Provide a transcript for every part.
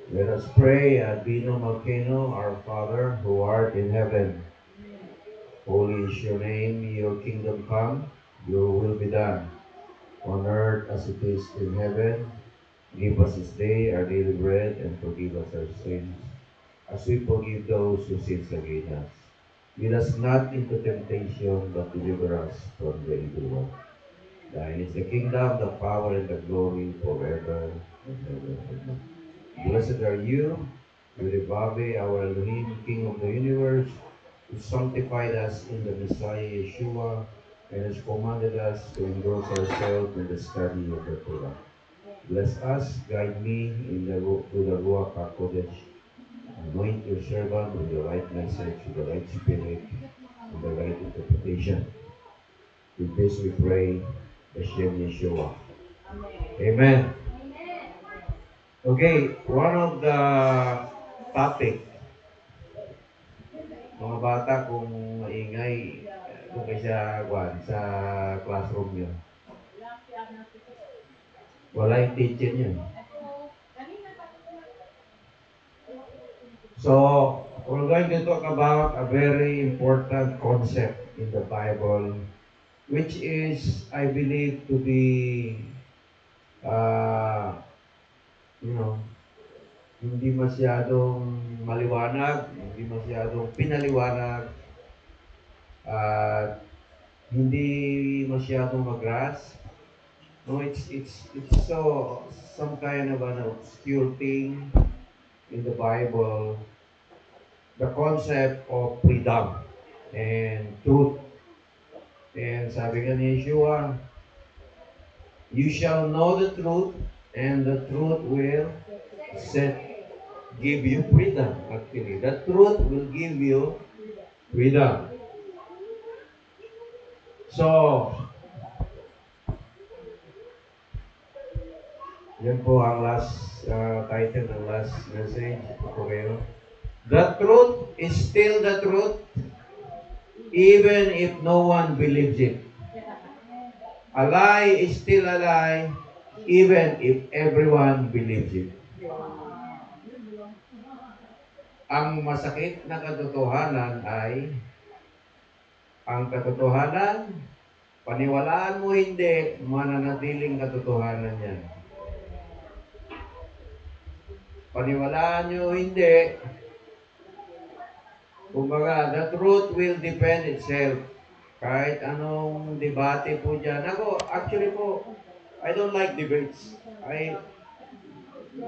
Let us pray. Albino Malcano, our Father, who art in heaven, holy is your name. Your kingdom come. Your will be done, on earth as it is in heaven. Give us this day our daily bread, and forgive us our sins, as we forgive those who sin against us. Lead us not into temptation, but deliver us from the evil one. Thine is the kingdom, the power, and the glory forever and ever. Amen. Blessed are you, Yudhivave, our Elohim, King of the universe, who sanctified us in the Messiah Yeshua, and has commanded us to engross ourselves in the study of the Torah. Bless us, guide me to the Ruach HaKodesh. Anoint your servant with the right message, with the right spirit, and the right interpretation. With this we pray, Hashem Yeshua. Amen. Okay, one of the topic, mga bata kung maingay, kung kayo sa classroom nyo, wala yung teacher nyo. So, we're going to talk about a very important concept in the Bible, which is, I believe, to be, uh, you know, hindi masyadong maliwanag, hindi masyadong pinaliwanag, at hindi masyadong mag-grasp. No, it's so some kind of an obscure thing in the Bible, the concept of freedom and truth. And sabi nga ni Yeshua, you shall know the truth, and the truth will give you freedom. Actually, the truth will give you freedom. So, yan po ang last title ng last message. Okay. The truth is still the truth, even if no one believes it. A lie is still a lie, even if everyone believes it. Ang masakit na katotohanan ay, ang katotohanan, paniwalaan mo hindi, mananatiling katotohanan yan. Paniwalaan nyo hindi, kumbaga, the truth will defend itself. Kahit anong debate po dyan. Ako, actually po, I don't like debates.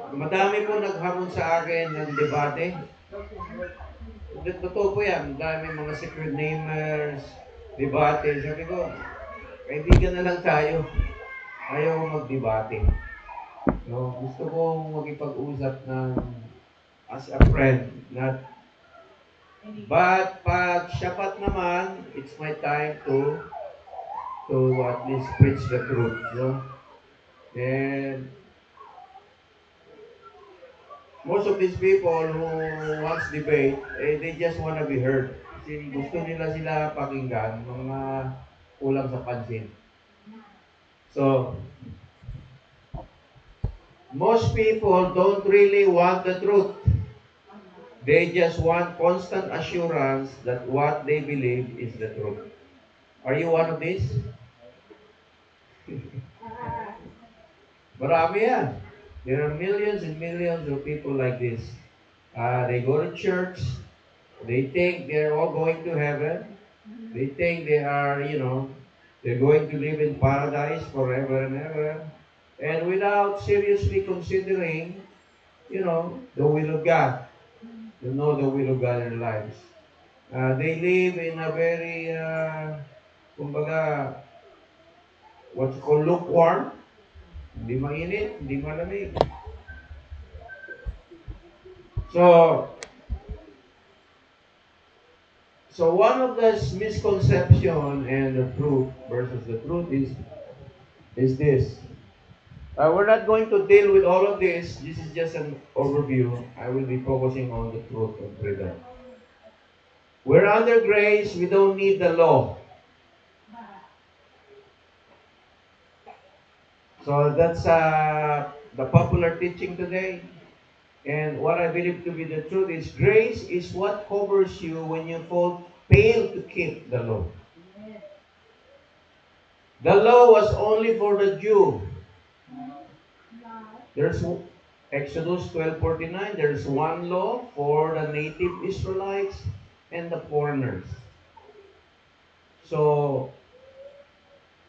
Madami po naghamon sa akin ng debate. Totoo po yan. Dami mga secret namers, debate. Sabi ko, kaibigan na lang tayo. Ayaw ko mag-debate. No, gusto kong magipag-usap ng as a friend, not. But pag syapat naman, it's my time to at least preach the truth, no? And most of these people who wants debate, they just want to be heard. Kasi gusto nila sila pakinggan, mga kulang sa pansin. So, most people don't really want the truth. They just want constant assurance that what they believe is the truth. Are you one of these? Marami yan. There are millions and millions of people like this. They go to church. They think they're all going to heaven. They think they are, they're going to live in paradise forever and ever. And without seriously considering, the will of God. To know the will of God in their lives. They live in a very, kumbaga, what's called lukewarm. Hindi mainit, hindi malamig. So one of the misconception and the truth versus the truth is this. We're not going to deal with all of this. This is just an overview. I will be focusing on the truth and freedom. We're under grace. We don't need the law. So that's the popular teaching today. And what I believe to be the truth is grace is what covers you when you fail to keep the law. The law was only for the Jew. There's Exodus 12:49. There's one law for the native Israelites and the foreigners. So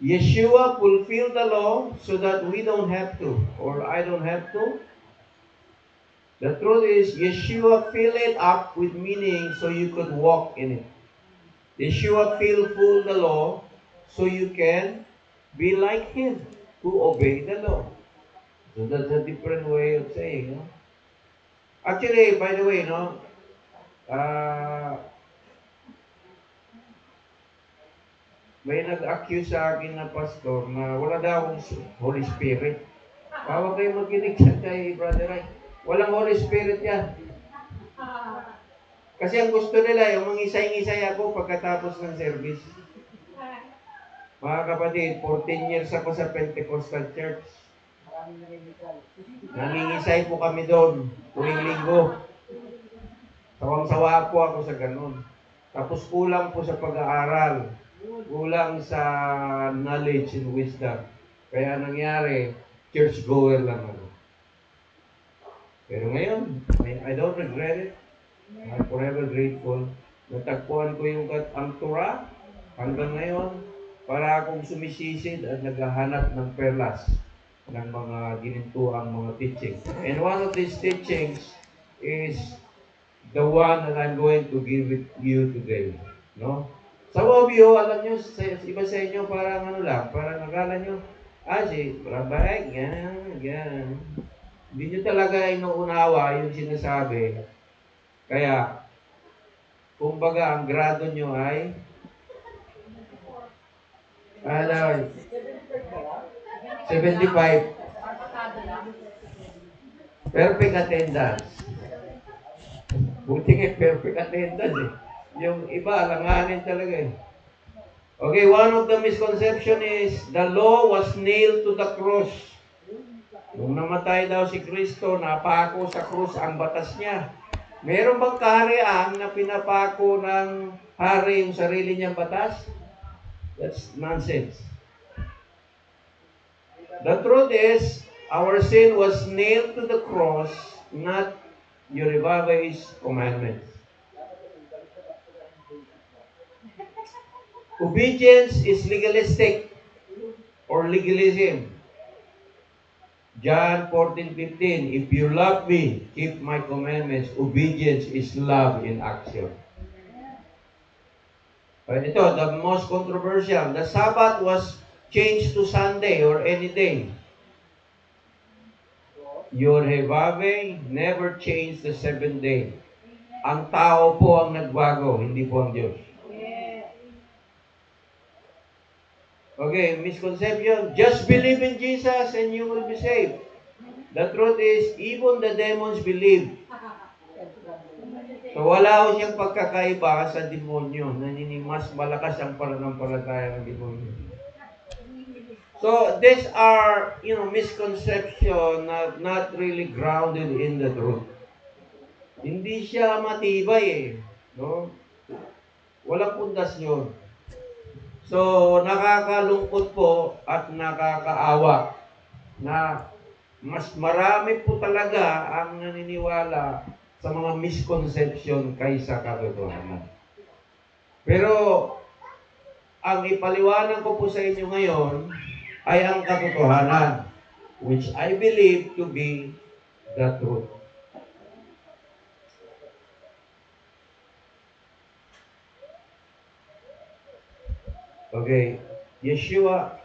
Yeshua fulfilled the law so that we don't have to, or I don't have to. The truth is, Yeshua filled it up with meaning so you could walk in it. Yeshua filled full the law so you can be like Him, to obey the law. So that's a different way of saying, no? Actually, by the way, no, uh, may nag-accuse sa akin na pastor na wala daw akong Holy Spirit. Huwag kayo makinig dyan kay Brother Ray. Walang Holy Spirit yan. Kasi ang gusto nila, yung mangisay-ngisay ako pagkatapos ng service. Mga kapatid, 14 years ako sa Pentecostal Church. Nangingisay po kami doon, tuwing linggo. Sawang-sawa po ako sa ganun. Tapos kulang po sa pag-aaral. Kulang sa knowledge and wisdom. Kaya nangyari, church-goer lang ako. Pero ngayon, I don't regret it. I'm forever grateful. Natagpuan ko ang Torah hanggang ngayon para akong sumisisid at naghahanap ng perlas ng mga ginintuang mga teaching. And one of these teachings is the one that I'm going to give it you today. No? Sa Wobio, alam nyo, iba sa inyo, parang ano lang, parang nagala nyo, si Rabay, yan. Hindi nyo talaga inuunawa yung sinasabi. Kaya, kumbaga, ang grado nyo ay 75. Perfect attendance. Buti nga perfect attendance eh. Yung iba, alanganin talaga eh. Okay, one of the misconception is the law was nailed to the cross. Nung namatay daw si Kristo, napako sa krus ang batas niya. Meron bang kaharian na pinapako ng hari yung sarili niyang batas? That's nonsense. The truth is, our sin was nailed to the cross, not Yeribabe's commandments. Obedience is legalistic or legalism. John 14:15, if you love me, keep my commandments. Obedience is love in action. Ito, the most controversial. The Sabbath was changed to Sunday or any day. Yod-Heh-Vav-Heh never changed the 7th day. Ang tao po ang nagbago, hindi po ang Diyos. Okay, misconception. Just believe in Jesus and you will be saved. The truth is, even the demons believe. So wala ko siyang pagkakaiba sa demonyo. Mas malakas ang pananampalataya ng demonyo. So these are, misconception not really grounded in the truth. Hindi siya matibay eh. No? Walang pundasyon. So, nakakalungkot po at nakakaawa na mas marami po talaga ang naniniwala sa mga misconception kaysa katotohanan. Pero, ang ipaliwanag ko po sa inyo ngayon ay ang katotohanan, which I believe to be the truth. Okay, Yeshua,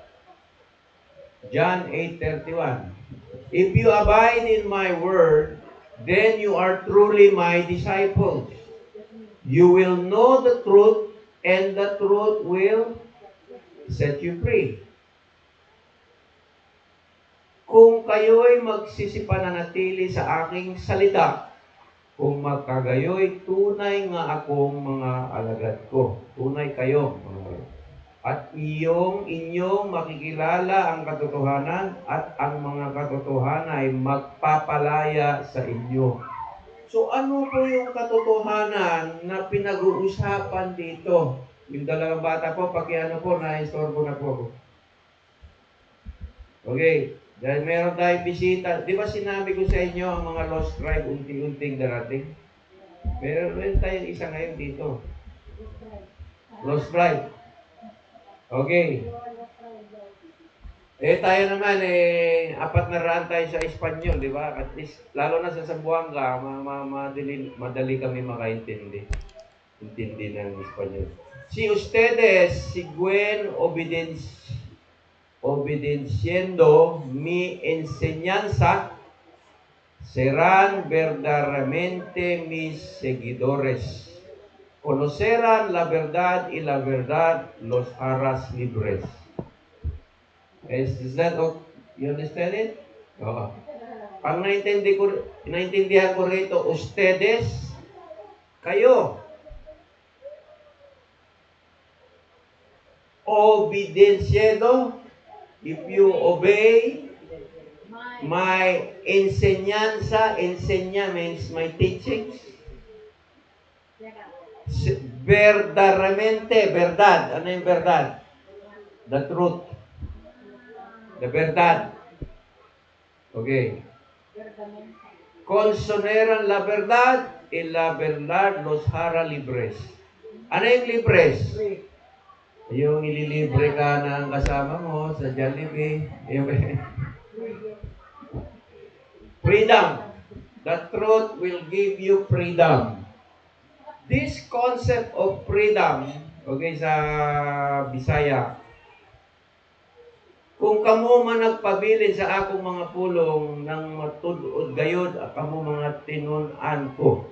John 8:31. If you abide in my word, then you are truly my disciples. You will know the truth, and the truth will set you free. Kung kayo'y magsisipananatili sa aking salita, kung magkagayoy, tunay nga akong mga alagad ko. Tunay kayo, mga alagad. At inyong makikilala ang katotohanan at ang mga katotohanan ay magpapalaya sa inyo. So ano po yung katotohanan na pinag-uusapan dito? Yung dalawang bata po, pakiano po, na-istorbo na po ako. Okay, dahil meron tayong bisita. Di ba sinabi ko sa inyo ang mga lost tribe unti-unting darating? Meron tayong isa ngayon dito. Lost tribe. Okay. Tayo naman, 400 tayo sa Espanyol, di ba? At least, lalo na sa Zamboanga, madali kami makaintindi. Intindi ng Espanyol. Si ustedes, si Gwen obedeciendo mi enseñanza, serán verdaderamente mis seguidores. Conocerán la verdad y la verdad los harás libres. Is that okay? You understand it? Oo. Ang naintindihan ko rito, ustedes, kayo, obedienciado, if you obey my enseñanza means my teachings, verdaderamente, verdad. Ano yung verdad? The truth. The verdad. Okay. Consoneran la verdad y la verdad los hará libres. Ano yung libres? Yung ililibre ka ng kasama mo sa Jollibee. Freedom. The truth will give you freedom. This concept of freedom, okay, sa Bisaya, kung kamo man nagpabilin sa akong mga pulong ng matud-od gayod, kamo mga tinun-an ko.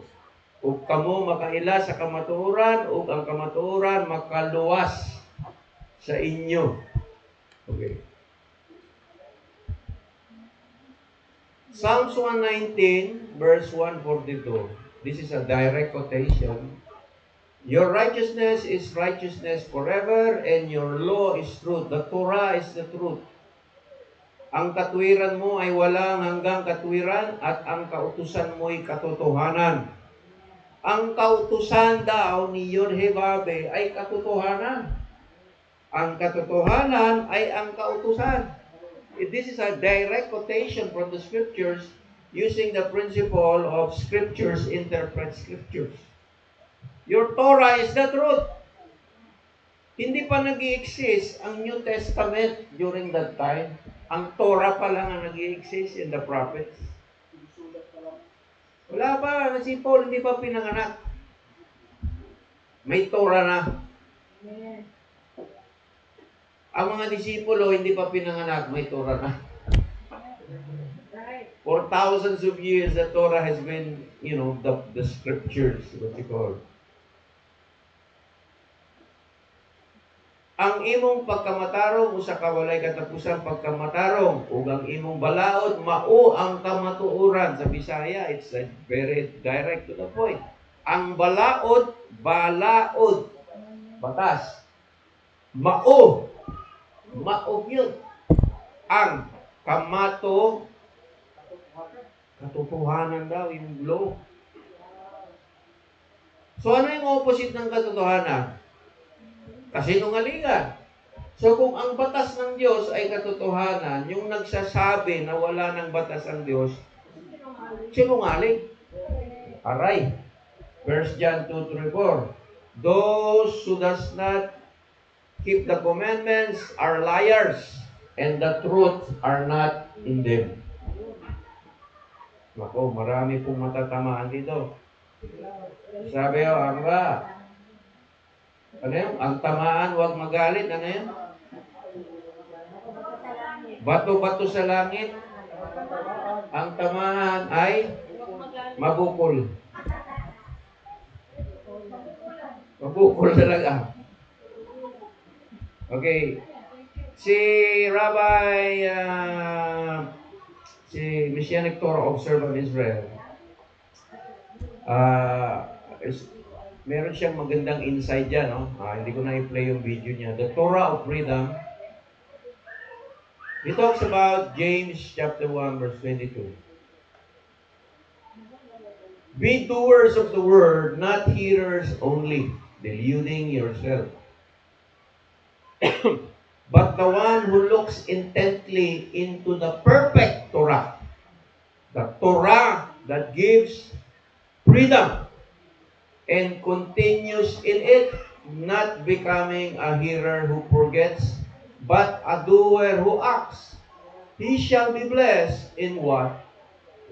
Ug kamo makaila sa kamatuoran, ug ang kamatuoran makaluwas sa inyo. Okay. Psalms 119, verse 142. This is a direct quotation. Your righteousness is righteousness forever, and your law is truth. The Torah is the truth. Ang katwiran mo ay walang hanggang katwiran, at ang kautusan mo ay katotohanan. Ang kautusan daw ni Yod-Heh-Vav-Heh ay katotohanan. Ang katotohanan ay ang kautusan. This is a direct quotation from the scriptures using the principle of scriptures interpret scriptures. Your Torah is the truth. Hindi pa nag-i-exist ang New Testament during that time. Ang Torah pa lang ang nag-i-exist in the prophets. Wala pa. Si Paul hindi pa pinanganak. May Torah na. Ang mga disipulo hindi pa pinanganak. May Torah na. For thousands of years, the Torah has been, the scriptures, what you call. Ang imong pagkamatarong usa ka walay katapusang pagkamatarong ug ang imong balaod mao ang kamatuoran. Sa Bisaya, it's very direct to the point. Ang balaod, batas. Mao yun. Ang katotohanan daw, yung law. So ano yung opposite ng katotohanan? Kasinungalingan. So kung ang batas ng Diyos ay katotohanan, yung nagsasabi na wala ng batas ang Diyos, sinungaling. Aray. 1 John 2:3-4. Those who does not keep the commandments are liars, and the truth are not in them. Ako, marami pong matatamaan dito. Sabi ko, ano ba? Ano yun? Ang tamaan, huwag magalit. Ano yun? Bato-bato sa langit. Ang tamaan ay mabukol. Mabukol talaga. Okay. Si Rabbi, si Messianic Torah Observer of Israel, meron siyang magandang insight dyan, no? Hindi ko na i-play yung video niya. The Torah of Freedom. He talks about James chapter 1, verse 22. Be doers of the word, not hearers only, deluding yourself. But the one who looks intently into the perfect Torah, the Torah that gives freedom, and continues in it, not becoming a hearer who forgets, but a doer who acts, he shall be blessed in what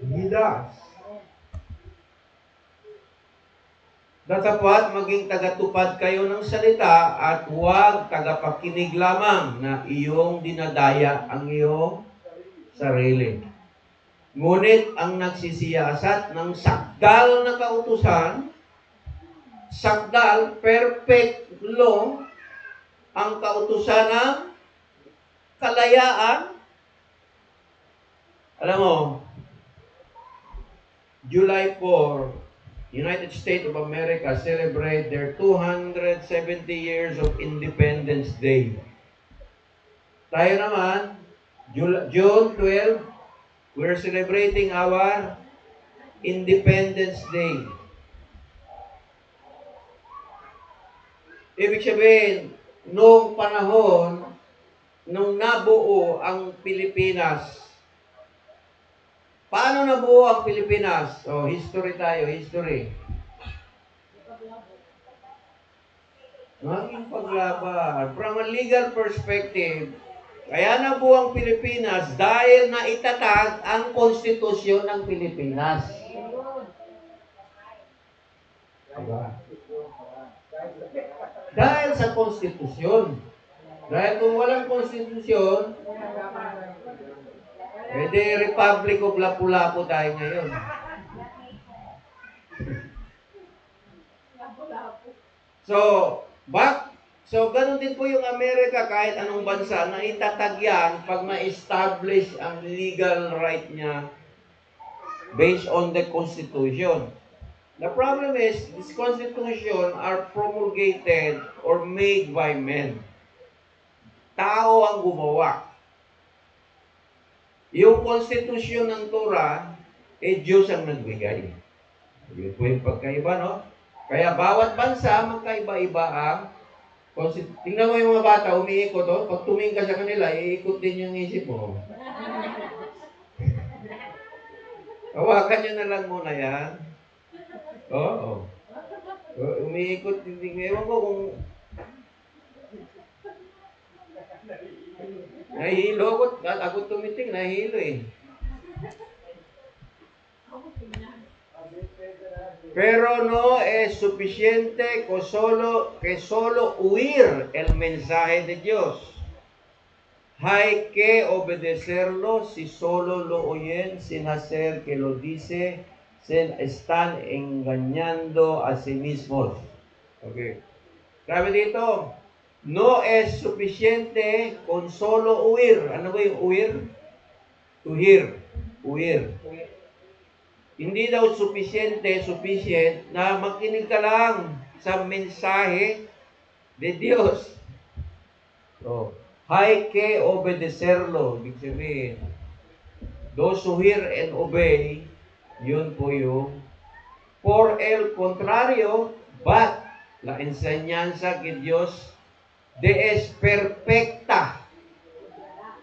he does. Dapat maging tagatupad kayo ng salita at huwag tagapakinig lamang na iyong dinadaya ang iyong sarili. Ngunit ang nagsisiyasat ng sakdal na kautusan, sakdal, perfect law, ang kautusan ng kalayaan. Alam mo, July 4, United States of America celebrate their 270 years of Independence Day. Tayo naman, June 12, we're celebrating our Independence Day. Ibig sabihin, noong panahon, nung nabuo ang Pilipinas, paano nabuo ang Pilipinas? History tayo, history. Maging paglaban. From a legal perspective, kaya nabuo ang Pilipinas dahil naitatag ang konstitusyon ng Pilipinas. Diba? Dahil sa konstitusyon. Dahil kung walang konstitusyon, Republic of Lapu-Lapu tayo ngayon. So, ganun din po yung Amerika, kahit anong bansa, na itatag yan pag ma-establish ang legal right niya based on the Constitution. The problem is, this Constitution are promulgated or made by men. Tao ang gumawa. Yung Constitution ng Torah, Diyos ang nagbigay. Yun po yung pagkaiba, no? Kaya bawat bansa, magkaiba-iba ang Constitution. Tingnan mo yung mga bata, umiikot, oh. Pag tumingin ka sa kanila, iikot din yung isip mo. Hawakan nyo na lang muna yan. Oo. Umiikot, ewan ko kung nahihilo ako tumiting, nahihilo eh. Pero no es suficiente que solo oír el mensaje de Dios. Hay que obedecerlo. Si solo lo oyen sin hacer que lo dice, se están engañando a sí mismos. Okay. Sabi dito, no es suficiente con solo oír. Ano ba yung oír? To hear. Oír. Hindi daw sufficient na makinig ka lang sa mensahe de Dios. So, hay que obedecerlo. Ibig sabihin, those who hear and obey, yun po yung por el contrario, but la enseñanza que Dios de es perfecta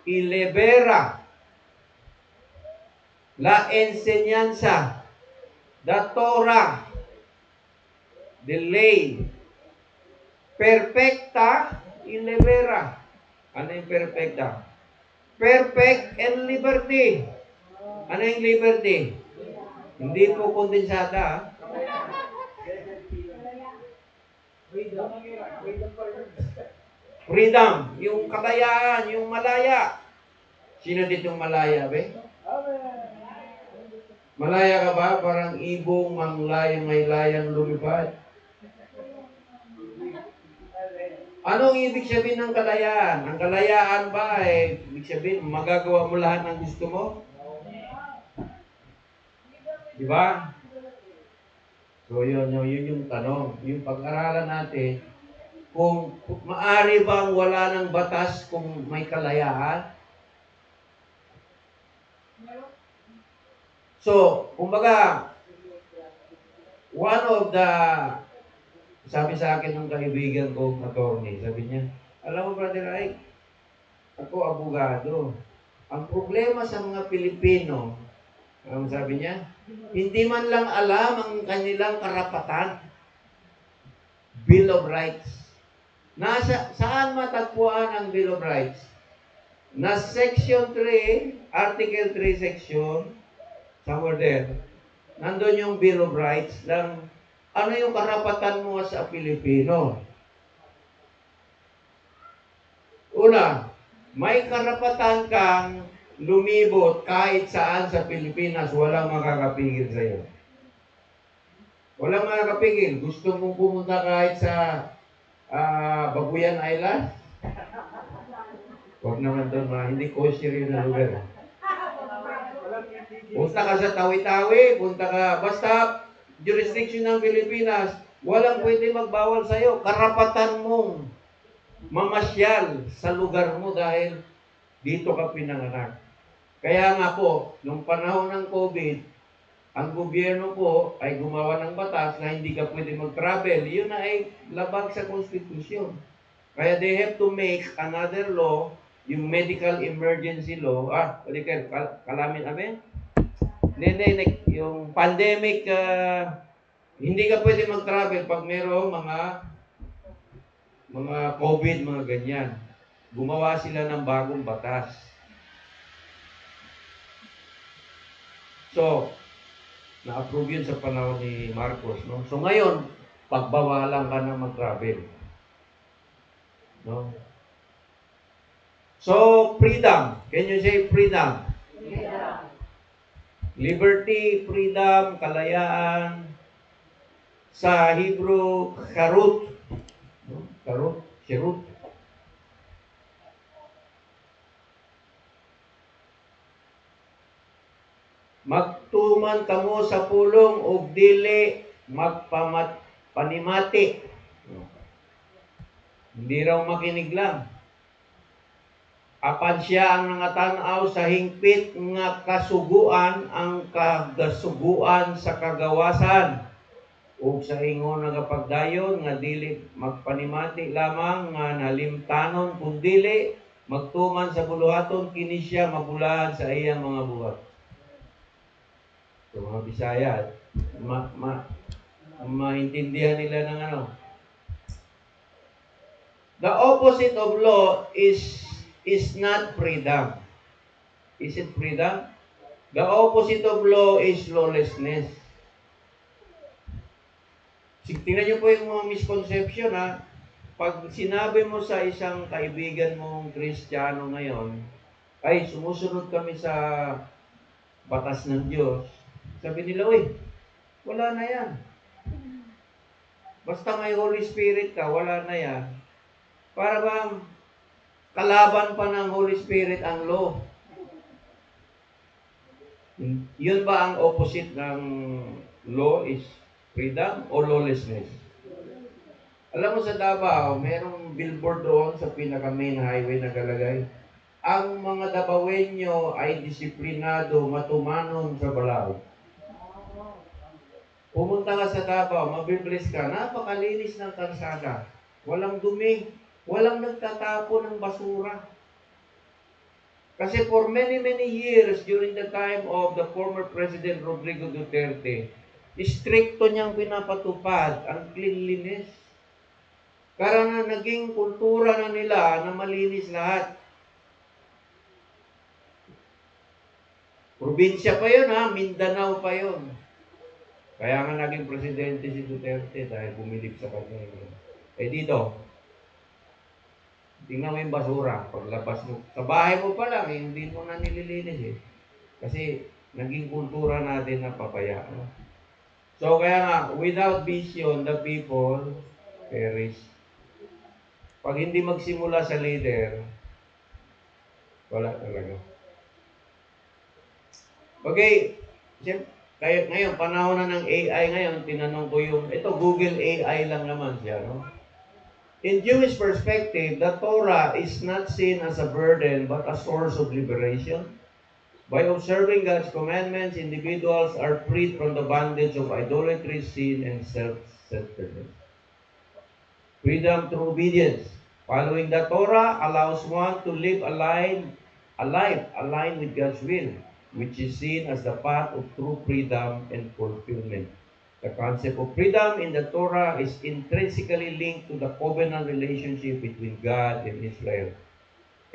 y libera. La enseñanza, the Torah, the ley, perfecta y libera. Ano yung perfecta? Perfect and liberty. Ano yung liberty? Hindi po kondensada. Freedom. Yung kalayaan, yung malaya. Sino ditong malaya, be? Malaya ka ba? Parang ibong manglayang may layang lumipad. Anong ibig sabihin ng kalayaan? Ang kalayaan ba ay ibig sabihin magagawa mo lahat ng gusto mo? Diba? So yun yung tanong. Yung pag-aralan natin, kung maari bang wala ng batas kung may kalayaan? So, kumbaga, one of the, sabi sa akin ng kaibigan kong attorney, sabi niya, alam mo, Brother Ike, ako abogado. Ang problema sa mga Pilipino, ang sabi niya, hindi man lang alam ang kanilang karapatan, Bill of Rights. Saan matagpuan ang Bill of Rights? Na Section 3, Article 3 Section, somewhere there, nandun yung Bill of Rights ng ano yung karapatan mo sa Pilipino. Una, may karapatan kang lumibot kahit saan sa Pilipinas, walang makakapigil sa iyo. Walang makakapigil. Gusto mong pumunta kahit sa Babuyan Island? Huwag naman doon, hindi kosher yun na lugar. Punta ka sa Tawi-Tawi, punta ka, basta jurisdiction ng Pilipinas, walang pwede magbawal sa iyo. Karapatan mong mamasyal sa lugar mo dahil dito ka pinanganak. Kaya nga po, nung panahon ng COVID, ang gobyerno po ay gumawa ng batas na hindi ka pwede mag-travel. Yun na ay labag sa konstitusyon. Kaya they have to make another law, yung medical emergency law, kalamin amin? Hindi, yung pandemic, hindi ka pwede mag-travel pag mayroong mga COVID, mga ganyan. Gumawa sila ng bagong batas. So, na-approve yun sa panahon ni Marcos, no? So, ngayon, pagbawalan ka na mag-travel. No? So, freedom. Can you say freedom? Freedom. Liberty, freedom, kalayaan. Sa Hebrew, charut. No? Charut, shirut. Magtuman kamo sa pulong ug dili magpanimati. Hindi raw makinig lang. Apan siya ang nangatanaw sa hingpit nga kasuguan ang kagasuguan sa kagawasan ug sa ingon nga pagdayon nga dili magpanimati lamang nga nalimtanon kun dili magtuman sa buluhaton kini siya mabulahan sa iyang mga buhat. So, mga Bisaya, maintindihan nila ng ano. The opposite of law is not freedom. Is it freedom? The opposite of law is lawlessness. Tingnan niyo po yung mga misconception, ha. Pag sinabi mo sa isang kaibigan mong Kristiyano ngayon, ay sumusunod kami sa batas ng Diyos, sabi nila, wala na yan. Basta may Holy Spirit ka, wala na yan. Para bang kalaban pa ng Holy Spirit ang law. Yun ba ang opposite ng law is freedom o lawlessness? Alam mo sa Davao, merong billboard doon sa pinaka-main highway na nakalagay. Ang mga Davaoenyo ay disiplinado, matumanon sa balaod. Pumunta ka sa Davao, mabibless ka, napakalinis ng kalsada. Walang dumi, walang nagtatapon ng basura. Kasi for many years during the time of the former President Rodrigo Duterte, stricto niyang pinapatupad ang cleanliness. Kaya na naging kultura na nila na malinis lahat. Probinsya pa yun, ha? Mindanao pa yun. Kaya nga naging presidente si Duterte dahil bumilib sa kanya. Dito, tingnan mo yung basura. Paglabas mo, sa bahay mo pa lang, hindi mo na nililinis. Kasi naging kultura natin na papaya. So kaya nga, without vision, the people perish. Pag hindi magsimula sa leader, wala talaga. Okay, Kaya ngayon, panahon na ng AI ngayon, tinanong ko ito Google AI lang naman siya, no? In Jewish perspective, the Torah is not seen as a burden but a source of liberation. By observing God's commandments, individuals are freed from the bondage of idolatry, sin, and self-centeredness. Freedom through obedience. Following the Torah allows one to live a life aligned with God's will, which is seen as the path of true freedom and fulfillment. The concept of freedom in the Torah is intrinsically linked to the covenant relationship between God and Israel.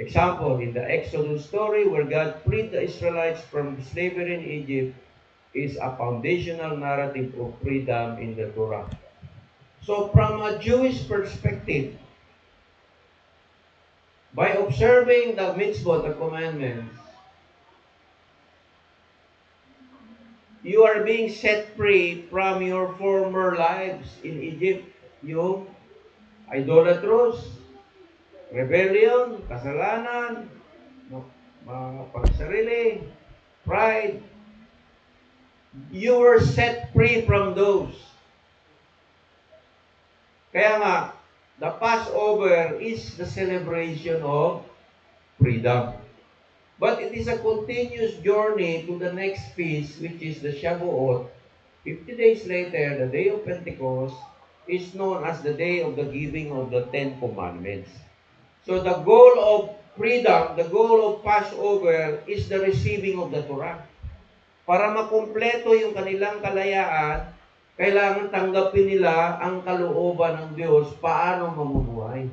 Example, in the Exodus story where God freed the Israelites from slavery in Egypt is a foundational narrative of freedom in the Torah. So from a Jewish perspective, by observing the mitzvot, the commandments, you are being set free from your former lives in Egypt. Yung idolatrous, rebellion, kasalanan, mga pagsarili, pride. You were set free from those. Kaya nga, the Passover is the celebration of freedom. But it is a continuous journey to the next feast, which is the Shavuot. 50 days later, the day of Pentecost is known as the day of the giving of the Ten Commandments. So the goal of freedom, the goal of Passover is the receiving of the Torah. Para makumpleto yung kanilang kalayaan, kailangan tanggapin nila ang kalooban ng Diyos paano mamumuhay.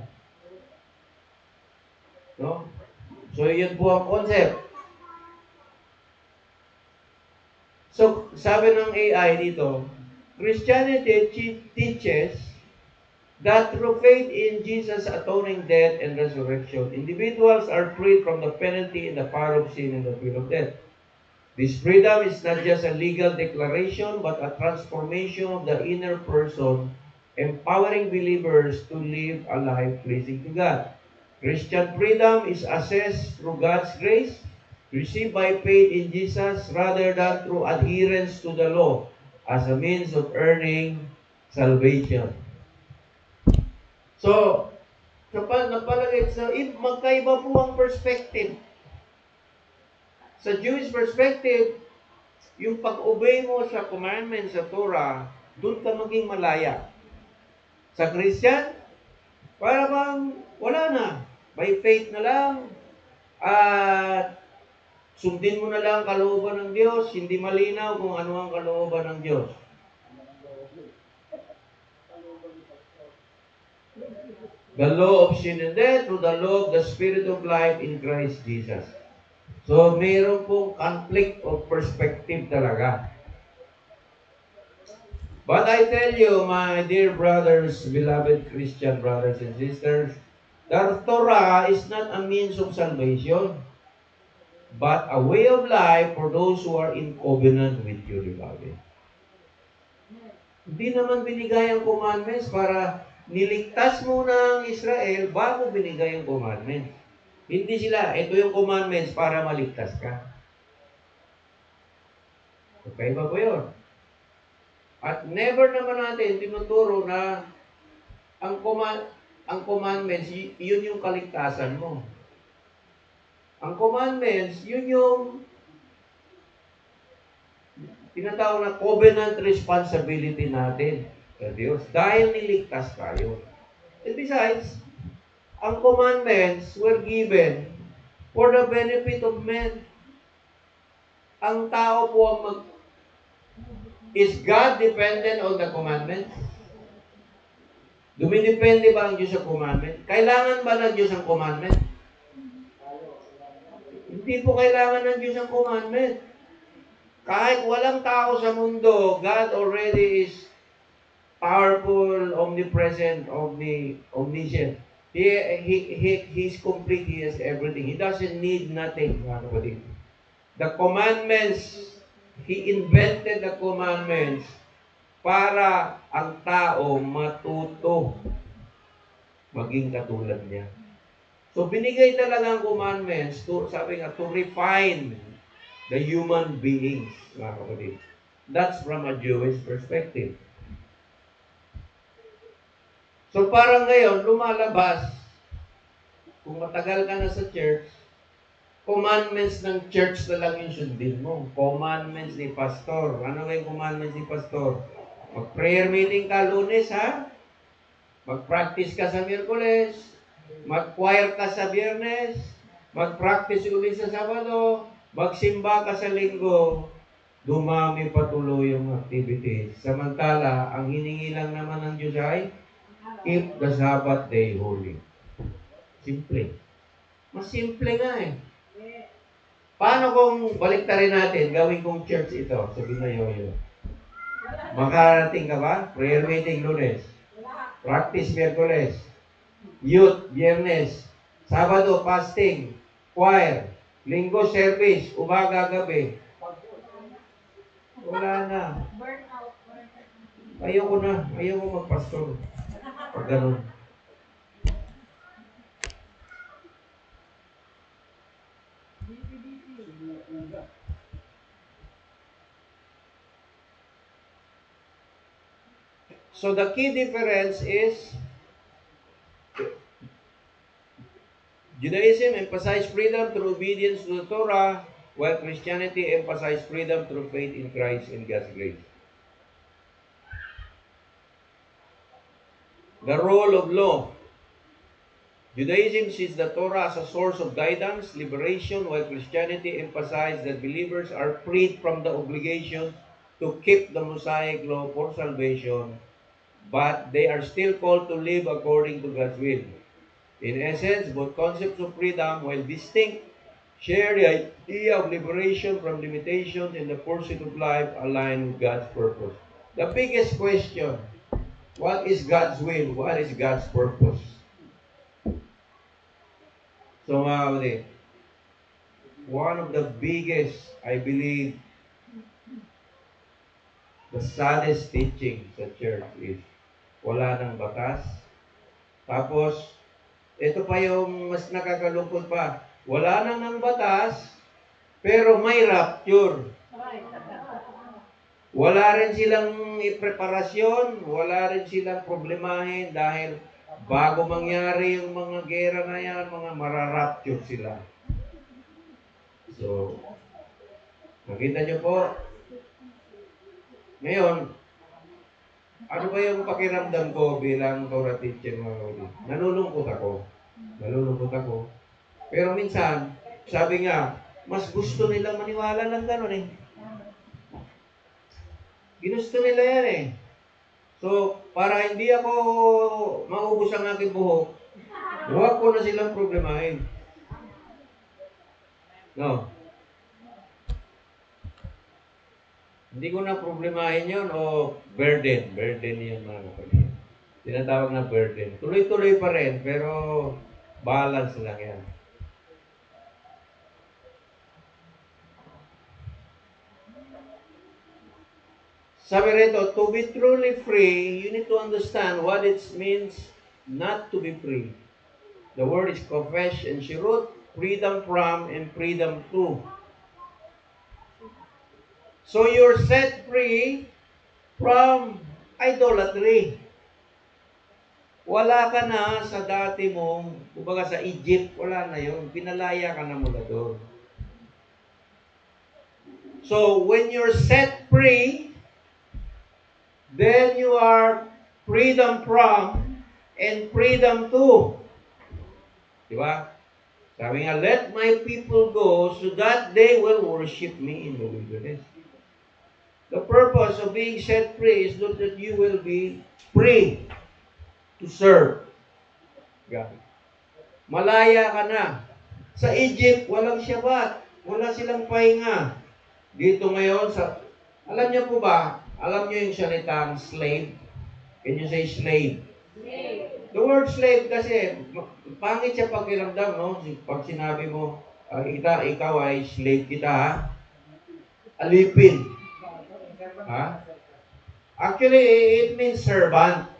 No? So, yun po ang concept. So, sabi ng AI dito, Christianity teaches that through faith in Jesus' atoning death and resurrection, individuals are freed from the penalty and the power of sin and the fear of death. This freedom is not just a legal declaration, but a transformation of the inner person, empowering believers to live a life pleasing to God. Christian freedom is assessed through God's grace, received by faith in Jesus, rather than through adherence to the law as a means of earning salvation. So, napalagay sa magkaiba po ang perspective. Sa Jewish perspective, yung pag-obey mo sa commandments sa Torah, doon ka maging malaya. Sa Christian, para bang wala na. By faith na lang, at sundin mo na lang ang kalooban ng Diyos, hindi malinaw kung ano ang kalooban ng Diyos. The law of sin and death through the law of the Spirit of life in Christ Jesus. So, mayroon pong conflict of perspective talaga. But I tell you, my dear brothers, beloved Christian brothers and sisters, the Torah is not a means of salvation, but a way of life for those who are in covenant with you, beloved. Hindi naman binigay ang commandments para niligtas muna ang Israel bago binigay ang commandments. Hindi sila, ito yung commandments para maligtas ka. Okay ba po yun? At never naman natin tinuturo na ang commandments, yun yung kaligtasan mo. Ang commandments, yun yung tinatawag na covenant responsibility natin sa Diyos dahil niligtas tayo. And besides, ang commandments were given for the benefit of men. Ang tao po ang is God dependent on the commandments? Dumidepende ba ang Diyos sa commandment? Kailangan ba ng Diyos ang commandment? Hindi po kailangan ng Diyos ang commandment. Kahit walang tao sa mundo, God already is powerful, omnipresent, omniscient. He's complete. He has everything. He doesn't need nothing. The commandments, He invented the commandments para ang tao matuto maging katulad niya. So, binigay talaga ang commandments to, sabi nga, to refine the human beings, mga kapatid. That's from a Jewish perspective. So parang ngayon, lumalabas, kung matagal ka na sa church, commandments ng church na lang yung sundin mo. Commandments ni pastor. Ano ba yung commandments ni pastor? Mag-prayer meeting ka Lunes, ha? Mag-practice ka sa Miyerkules. Mag-choir ka sa Biyernes. Mag-practice ulit sa Sabado. Magsimba ka sa Linggo. Dumami patuloy yung activities. Samantala, ang hiningi lang naman ng Diyos ay keep the Sabbath day holy. Simple. Mas simple nga eh. Paano kung baliktarin natin, gawin kong church ito, sabi na Yoyo. Makarating ka ba? Prayer meeting Lunes. Practice Miyerkules. Youth, Biyernes. Sabado, fasting. Choir. Linggo, service. Umaga, gabi. Wala na. Ayoko na. Ayoko magpastor. Pag ganun. So the key difference is Judaism emphasized freedom through obedience to the Torah, while Christianity emphasized freedom through faith in Christ and God's grace. The role of law. Judaism sees the Torah as a source of guidance, liberation, while Christianity emphasizes that believers are freed from the obligation to keep the Mosaic law for salvation, but they are still called to live according to God's will. In essence, both concepts of freedom, while distinct, share the idea of liberation from limitations in the pursuit of life aligned with God's purpose. The biggest question, what is God's will? What is God's purpose? So mga kapatid, one of the biggest, I believe, the saddest teaching sa church is wala ng batas. Tapos, ito pa yung mas nakakalungkot pa. Wala nang ng batas, pero may rapture. Wala rin silang preparasyon, wala rin silang problemahin dahil bago mangyari yung mga gera na yan, mga mararapture sila. So, nakita nyo po, ngayon, ano ba yung pakiramdam ko bilang Torah teacher mga kapatid? Nalulungkot ako. Pero minsan, sabi nga, mas gusto nilang maniwala ng gano'n eh. Ginusto nila yan eh. So, para hindi ako maubos ang aking buhok, huwag ko na silang problemahin. No. Hindi ko na problemahin yun o burden. Burden yan mga kapatid. Tinatawag na burden. Tuloy-tuloy pa rin, pero balance lang yan. Sabi rito, to be truly free, you need to understand what it means not to be free. The word is kofesh and shirut, freedom from and freedom to. So you're set free from idolatry. Wala ka na sa dati mong, kumbaga sa Egypt, wala na yun. Pinalaya ka na mula doon. So when you're set free, then you are freedom from and freedom to. Diba? Sabi nga, let my people go so that they will worship me in the wilderness. The purpose of being set free is not that you will be free to serve God. Malaya ka na. Sa Egypt, walang Shabbat. Wala silang pahinga. Dito ngayon, alam niyo po ba, alam niyo yung salitang slave? Can you say slave? Slave. The word slave kasi, pangit siya pakiramdam, no? Pag sinabi mo, ikaw ay slave kita, ha? Alipin. Ha? Actually, it means servant.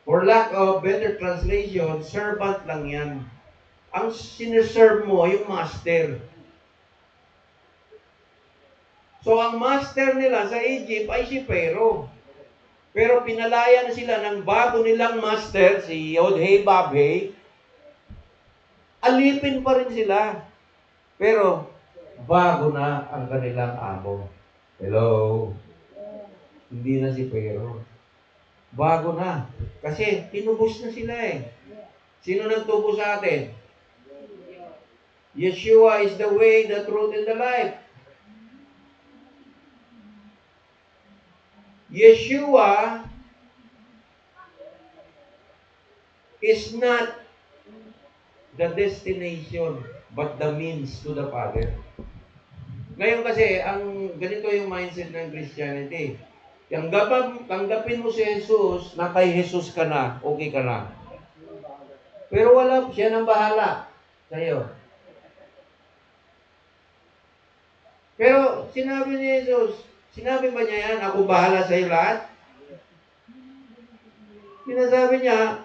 For lack of better translation, servant lang yan. Ang sineserve mo, yung master. So, ang master nila sa Egypt ay si Pharaoh. Pero pinalaya na sila ng bago nilang master, si Yod-Heh-Bab-Heh. Alipin pa rin sila. Pero, bago na ang kanilang amo. Hello? Hindi na si Pharaoh. Bago na. Kasi, tinubos na sila eh. Sino nagtubos sa atin? Yeshua is the way, the truth, and the life. Yeshua is not the destination, but the means to the Father. Ngayon kasi, ganito yung mindset ng Christianity. Tanggapin mo si Jesus, na kay Jesus ka na, okay ka na. Pero wala, siya nang bahala sa'yo. Pero sinabi ni Jesus, sinabi ba niya yan, ako bahala sa'yo lahat? Sinasabi niya,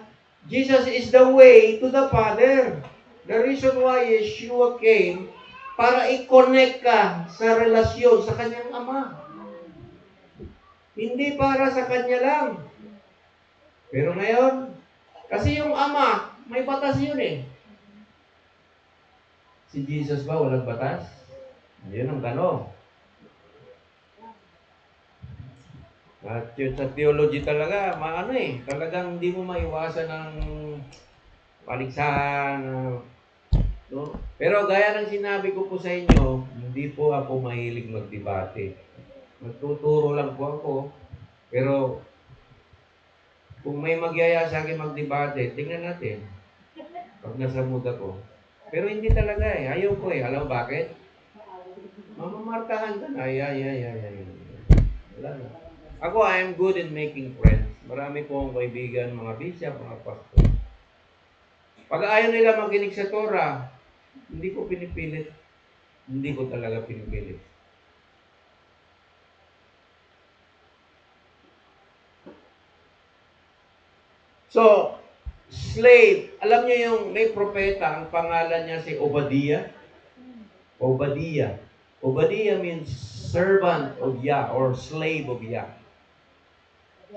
Jesus is the way to the Father. The reason why Yeshua came, para i-connect ka sa relasyon sa kanyang Ama. Hindi para sa kanya lang. Pero ngayon, kasi yung Ama, may batas yun eh. Si Jesus ba walang batas? Yun ang tanong. At yun sa theology talaga, talagang hindi mo maiwasan ng paligsahan. No? Pero gaya ng sinabi ko po sa inyo, hindi po ako mahilig magdebate. Magtuturo lang po ako. Pero kung may magyaya sa akin magdebate, tingnan natin. Pag nasa mood ako. Pero hindi talaga eh. Ayaw ko eh. Alam bakit? Mamamartahan ka na. Ay. Wala na. Ako, I am good in making friends. Marami po akong kaibigan, mga bishop, mga pastor. Pag ayaw nila makinig sa Torah, hindi ko pinipilit. Hindi ko talaga pinipilit. So, slave. Alam niyo yung may propeta, ang pangalan niya si Obadiah? Obadiah. Obadiah means servant of Yah or slave of Yah.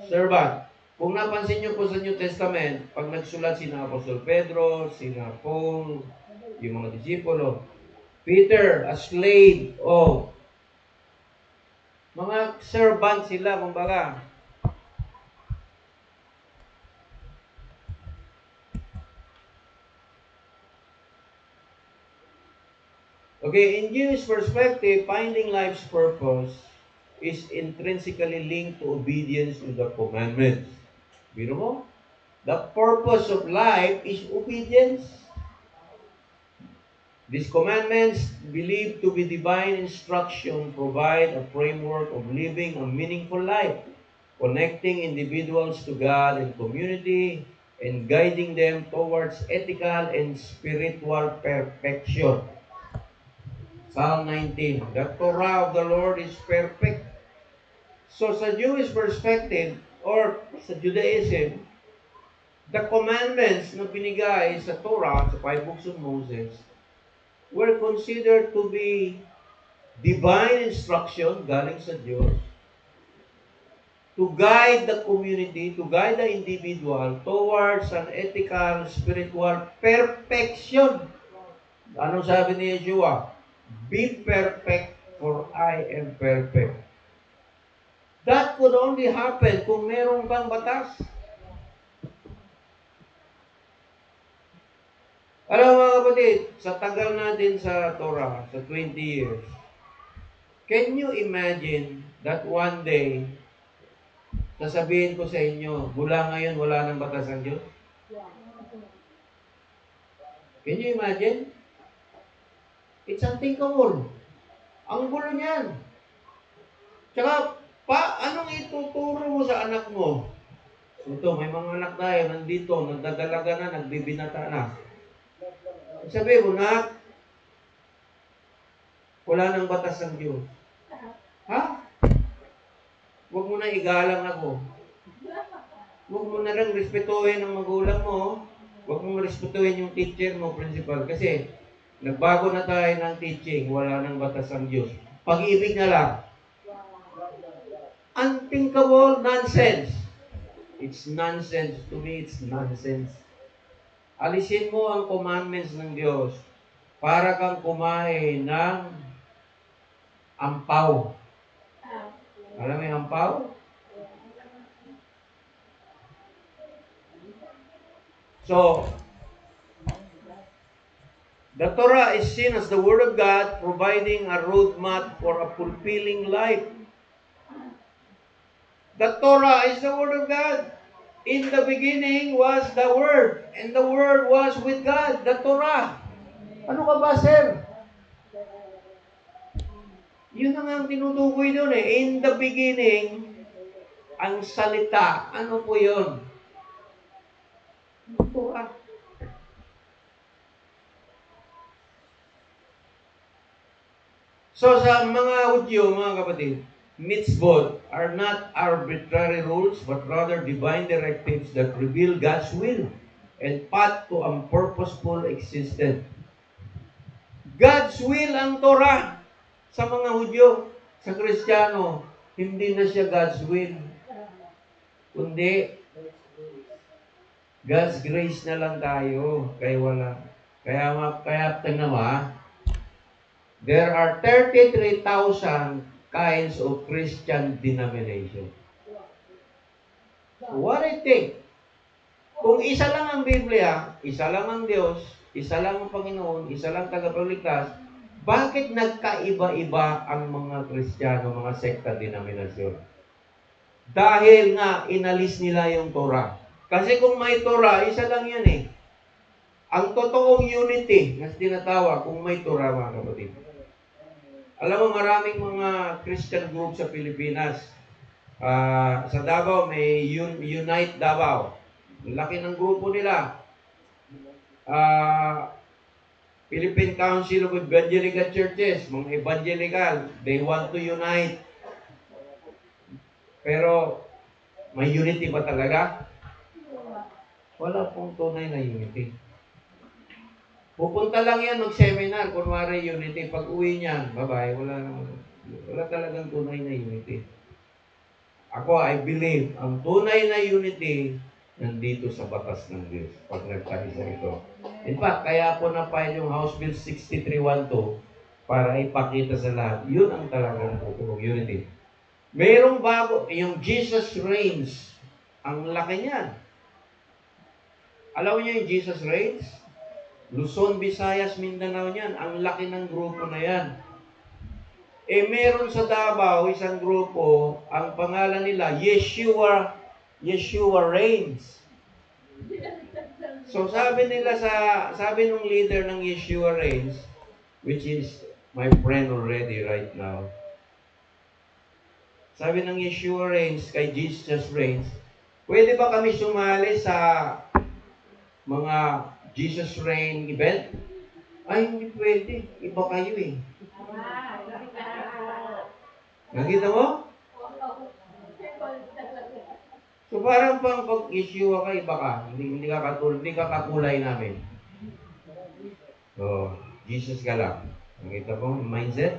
Servant. Kung napansin niyo po sa New Testament, pag nagsulat sina Apostol Pedro, sina Paul, yung mga disipulo, Peter, a slave of, mga servant sila, kumbaga. Okay, in Jewish perspective, finding life's purpose is intrinsically linked to obedience to the commandments. You know, the purpose of life is obedience. These commandments, believed to be divine instruction, provide a framework of living a meaningful life, connecting individuals to God and community, and guiding them towards ethical and spiritual perfection. Psalm 19, the Torah of the Lord is perfect. So sa Jewish perspective, or sa Judaism, the commandments na binigay sa Torah, sa 5 books of Moses, were considered to be divine instruction galing sa Diyos to guide the community, to guide the individual towards an ethical, spiritual perfection. Anong sabi ni Yeshua? Be perfect, for I am perfect. That could only happen kung meron kang batas. Alam mga kapatid, sa tagal natin sa Torah, sa 20 years, can you imagine that one day, sasabihin ko sa inyo, mula ngayon wala nang batas ang Diyos? Can you imagine? It's unthinkable. Ang gulo niyan. Tsaka, anong ituturo mo sa anak mo? Ito, may mga anak tayo, nandito, nagdadalaga na, nagbibinata na. Sabi mo, nak, wala nang batas ang Diyos. Ha? Huwag mo na igalang ako. Huwag mo na lang respetuhin ang magulang mo. Huwag mo respetuhin yung teacher mo, principal. Kasi, nagbago na tayo ng teaching, wala nang batas ang Diyos. Pag-ibig na lang. unthinkable nonsense. It's nonsense. To me, it's nonsense. Alisin mo ang commandments ng Diyos para kang kumain ng ampaw. Alam mo yung ampaw? So, the Torah is seen as the Word of God providing a roadmap for a fulfilling life. The Torah is the Word of God. In the beginning was the Word, and the Word was with God, the Torah. Ano ka ba, sir? Yun na nga ang tinutukoy doon eh. In the beginning, ang salita. Ano po yun? Torah. So sa mga Hudyo, mga kapatid, mitzvot are not arbitrary rules, but rather divine directives that reveal God's will and path to a purposeful existence. God's will ang Torah sa mga Hudyo. Sa Kristiyano, hindi na siya God's will, kundi God's grace na lang tayo. Kaya tingnan mo there are 33,000 kinds of Christian denomination. So what I think, kung isa lang ang Biblia, isa lang ang Diyos, isa lang ang Panginoon, isa lang tagapagligtas, bakit nagkaiba-iba ang mga Kristiyano, mga sekta denominasyon? Dahil nga inalis nila yung Torah. Kasi kung may Torah, isa lang yan eh. Ang totoong unity na tinatawag kung may Torah, mga kapatid. Alam mo, maraming mga Christian group sa Pilipinas. Sa Davao, may Unite Davao. Laki ng grupo nila. Philippine Council of Evangelical Churches, mga evangelical, they want to unite. Pero, may unity ba talaga? Wala pong tunay na unity. Pupunta lang yan mag-seminar, kunwari unity. Pag uwi niyan, bye-bye, wala talagang tunay na unity. Ako, I believe, ang tunay na unity, nandito sa batas ng Diyos. Pag nagkaisa ito. In fact, kaya po na-file yung House Bill 6312 para ipakita sa lahat. Yun ang talagang totoong unity. Mayroong bago, yung Jesus Reigns. Ang laki niyan. Alam niyo yung Jesus Reigns? Luzon, Visayas, Mindanao niyan. Ang laki ng grupo na yan. Meron sa Davao, isang grupo, ang pangalan nila, Yeshua Reigns. So sabi nung leader ng Yeshua Reigns, which is my friend already right now, sabi ng Yeshua Reigns kay Jesus Reigns, pwede ba kami sumali sa mga Jesus Reign event? Ay, hindi pwede. Iba kayo eh. Nakita mo? So parang pang pag-issue ka, iba ka. Hindi ka kakulay namin. So, Jesus ka lang. Nakita mo yung mindset?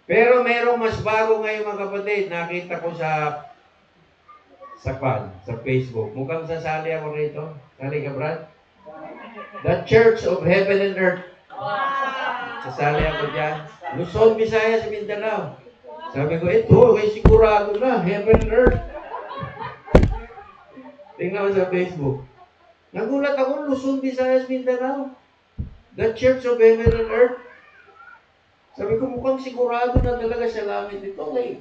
Pero merong mas bago ngayon mga kapatid. Nakita ko sa Facebook. Mukhang sasali ako rito. Sali ka, Brad? The Church of Heaven and Earth. Sasali ako dyan. Luzon, Visayas, Mindanao. Sabi ko, ito, sigurado na. Heaven and Earth. Tingnan mo sa Facebook. Nagulat ako, Luzon, Visayas, Mindanao. The Church of Heaven and Earth. Sabi ko, mukhang sigurado na talaga sa langit ito. Okay.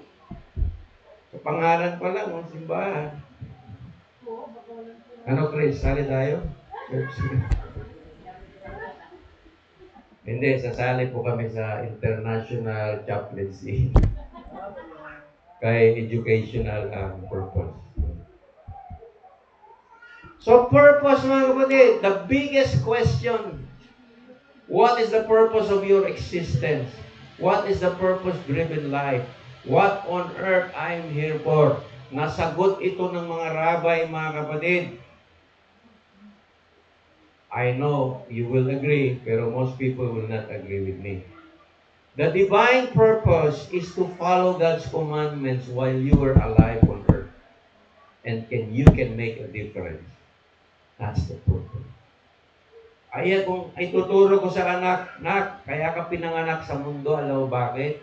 Sa pangalan pa lang, ang simbahan. Ano, Chris? Sali tayo? Hindi, sasali po kami sa International Chaplaincy. Kay educational purpose. So, purpose, mga kapatid, the biggest question, what is the purpose of your existence? What is the purpose-driven life? What on earth I am here for? Nasagot ito ng mga rabbi, mga kapatid. I know you will agree, pero most people will not agree with me. The divine purpose is to follow God's commandments while you are alive on earth. And you can make a difference. That's the purpose. Ay, kung ituturo ko sa anak, kaya ka pinanganak sa mundo, alam mo bakit?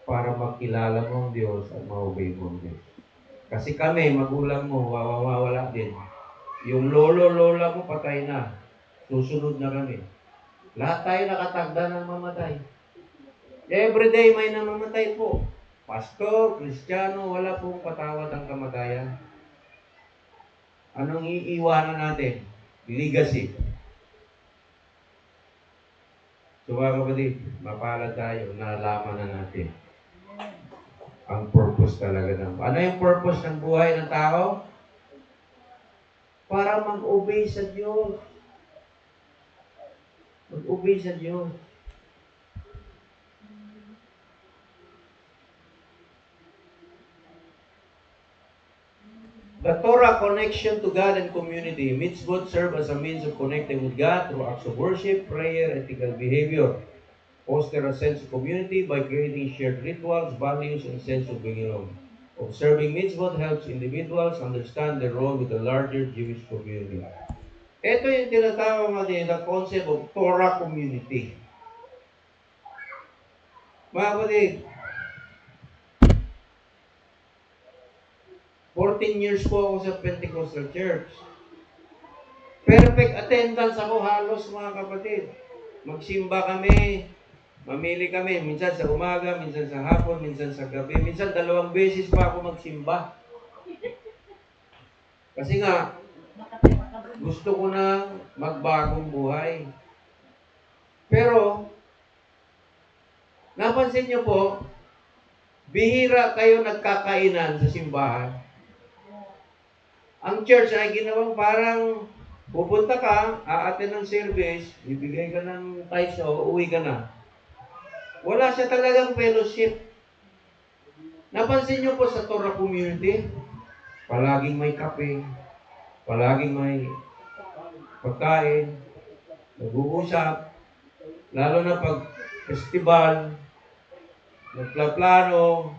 Para makilala mo ang Diyos at ma-obey mo ang Diyos. Kasi kami, magulang mo, mawawala din. Yung lolo-lola mo, patay na. Susunod na kami. Lahat tayo nakatagda ng mamatay. Everyday may namamatay po. Pastor, Kristiyano, wala pong patawad ang kamatayan. Anong iiwanan natin? Legacy. So mga kapatid, mapalad tayo, nalaman na natin ang purpose talaga ng... Ano yung purpose ng buhay ng tao? Para mag-obey sa Diyos. Mag-obey sa Diyos. The Torah connection to God and community. Mitzvot serve as a means of connecting with God through acts of worship, prayer, ethical behavior. Foster a sense of community by creating shared rituals, values, and sense of belonging. Observing mitzvot helps individuals understand their role with the larger Jewish community. Ito yung tinatawag natin, the concept of Torah community. Mga kapatid, 14 years po ako sa Pentecostal Church. Perfect attendance ako halos, mga kapatid. Magsimba kami, mamili kami, minsan sa umaga, minsan sa hapon, minsan sa gabi, minsan 2 beses pa ako magsimba. Kasi nga, gusto ko na magbagong buhay. Pero, napansin niyo po, bihira kayo nagkakainan sa simbahan. Ang church ay ginawang parang pupunta ka, aaten ng service, bibigay ka ng tithes o uwi ka na. Wala siya talagang fellowship. Napansin niyo po sa Torah community, palaging may kape, palaging may pagkain, nag-uusap, lalo na pag festival, nagplaplano,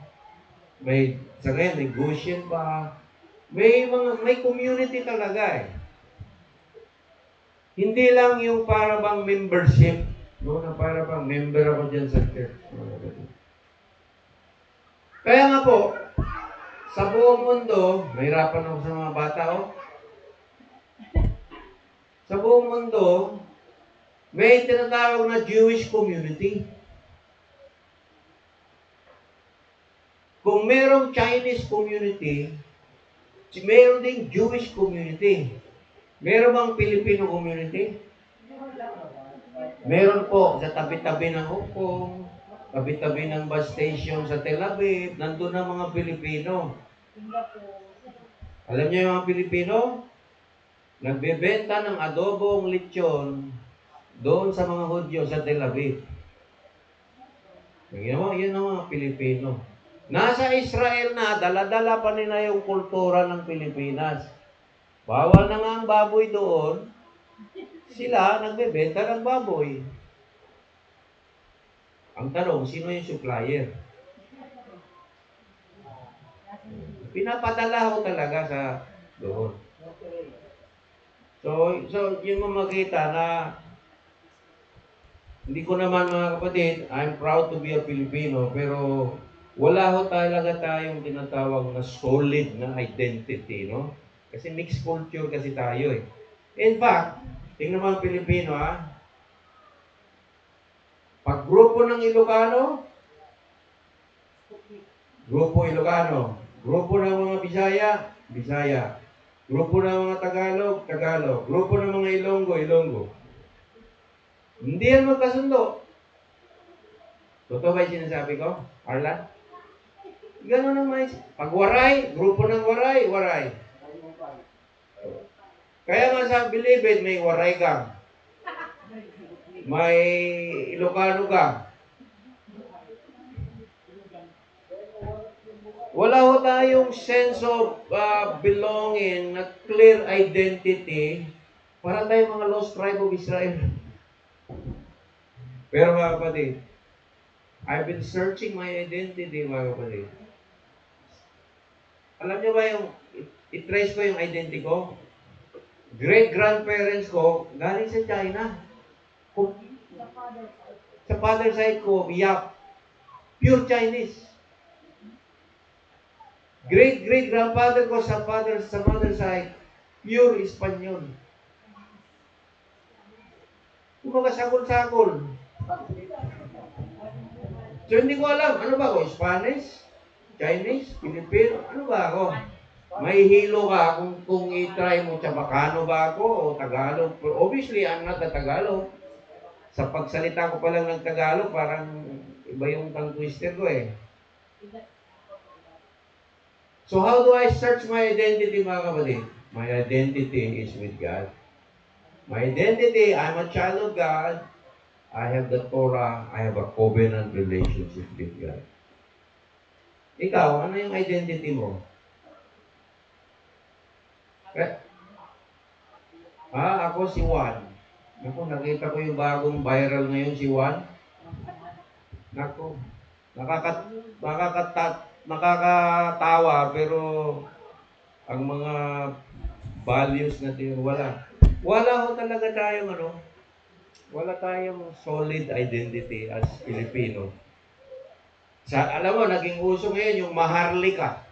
sa ngayon, may Goshen pa, may community talaga eh. Hindi lang yung para bang membership, no, na para bang member ako dyan sa church. Kaya nga po, sa buong mundo, mahirapan ako sa mga bata, oh. Sa buong mundo, may tinatawag na Jewish community. Kung merong Chinese community, meron ding Jewish community. Meron bang Filipino community? Meron po sa tabi-tabi ng Hong Kong, tabi-tabi ng bus station sa Tel Aviv, nandun ang mga Pilipino. Alam niyo yung mga Pilipino? Nagbebenta ng adobong lechon doon sa mga Hudyo sa Tel Aviv. Yun ang mga Pilipino. Nasa Israel na, dala-dala pa nila yung kultura ng Pilipinas. Bawal na nga ang baboy doon, sila nagbebenta ng baboy. Ang tanong, sino yung supplier? Pinapadala ko talaga sa doon. So yung makita na hindi ko naman, mga kapatid, I'm proud to be a Filipino, pero wala ho talaga tayong tinatawag na solid na identity, no? Kasi mixed culture kasi tayo eh. In fact, tingnan mo ang Pilipino, ha? Pag grupo ng Ilocano, grupo Ilocano. Grupo ng mga Bisaya, Bisaya. Grupo ng mga Tagalog, Tagalog. Grupo ng mga Ilonggo, Ilonggo. Hindi yan magkasundo. Totoo ba yung sinasabi ko, Arlan? Ganun naman. Pag Waray, grupo ng Waray, Waray. Kaya nga sa Bilibid, may Waray gang. May Ilocano gang. Wala ho tayong sense of belonging, na clear identity, para tayong mga lost tribe of Israel. Pero mga kapatid, I've been searching my identity, mga kapatid. Alam niyo ba yung, i-trace ko yung identity ko? Great-grandparents ko, galing sa China. Kung, sa father side ko, Yap, pure Chinese. Great-great-grandfather ko sa mother side, pure Espanyol. Kumbaga sakol-sakol. So hindi ko alam, ano ba ako? Spanish? Chinese? Filipino? Ano ba ako? May hilo ka kung i-try mo, Chabacano ba ako o Tagalog? Obviously, I'm not a Tagalog. Sa pagsalita ko pa lang ng Tagalog, parang iba yung tongue twister ko eh. So how do I search my identity, mga kapatid? My identity is with God. My identity, I'm a child of God. I have the Torah. I have a covenant relationship with God. Ikaw, ano yung identity mo? Ako si Juan. Naku, nakita ko yung bagong viral ngayon si Juan. Naku, nakakatawa pero ang mga values natin wala. Wala ho talaga tayong wala tayong solid identity as Filipino. Alam mo, naging uso ngayon yung maharlika.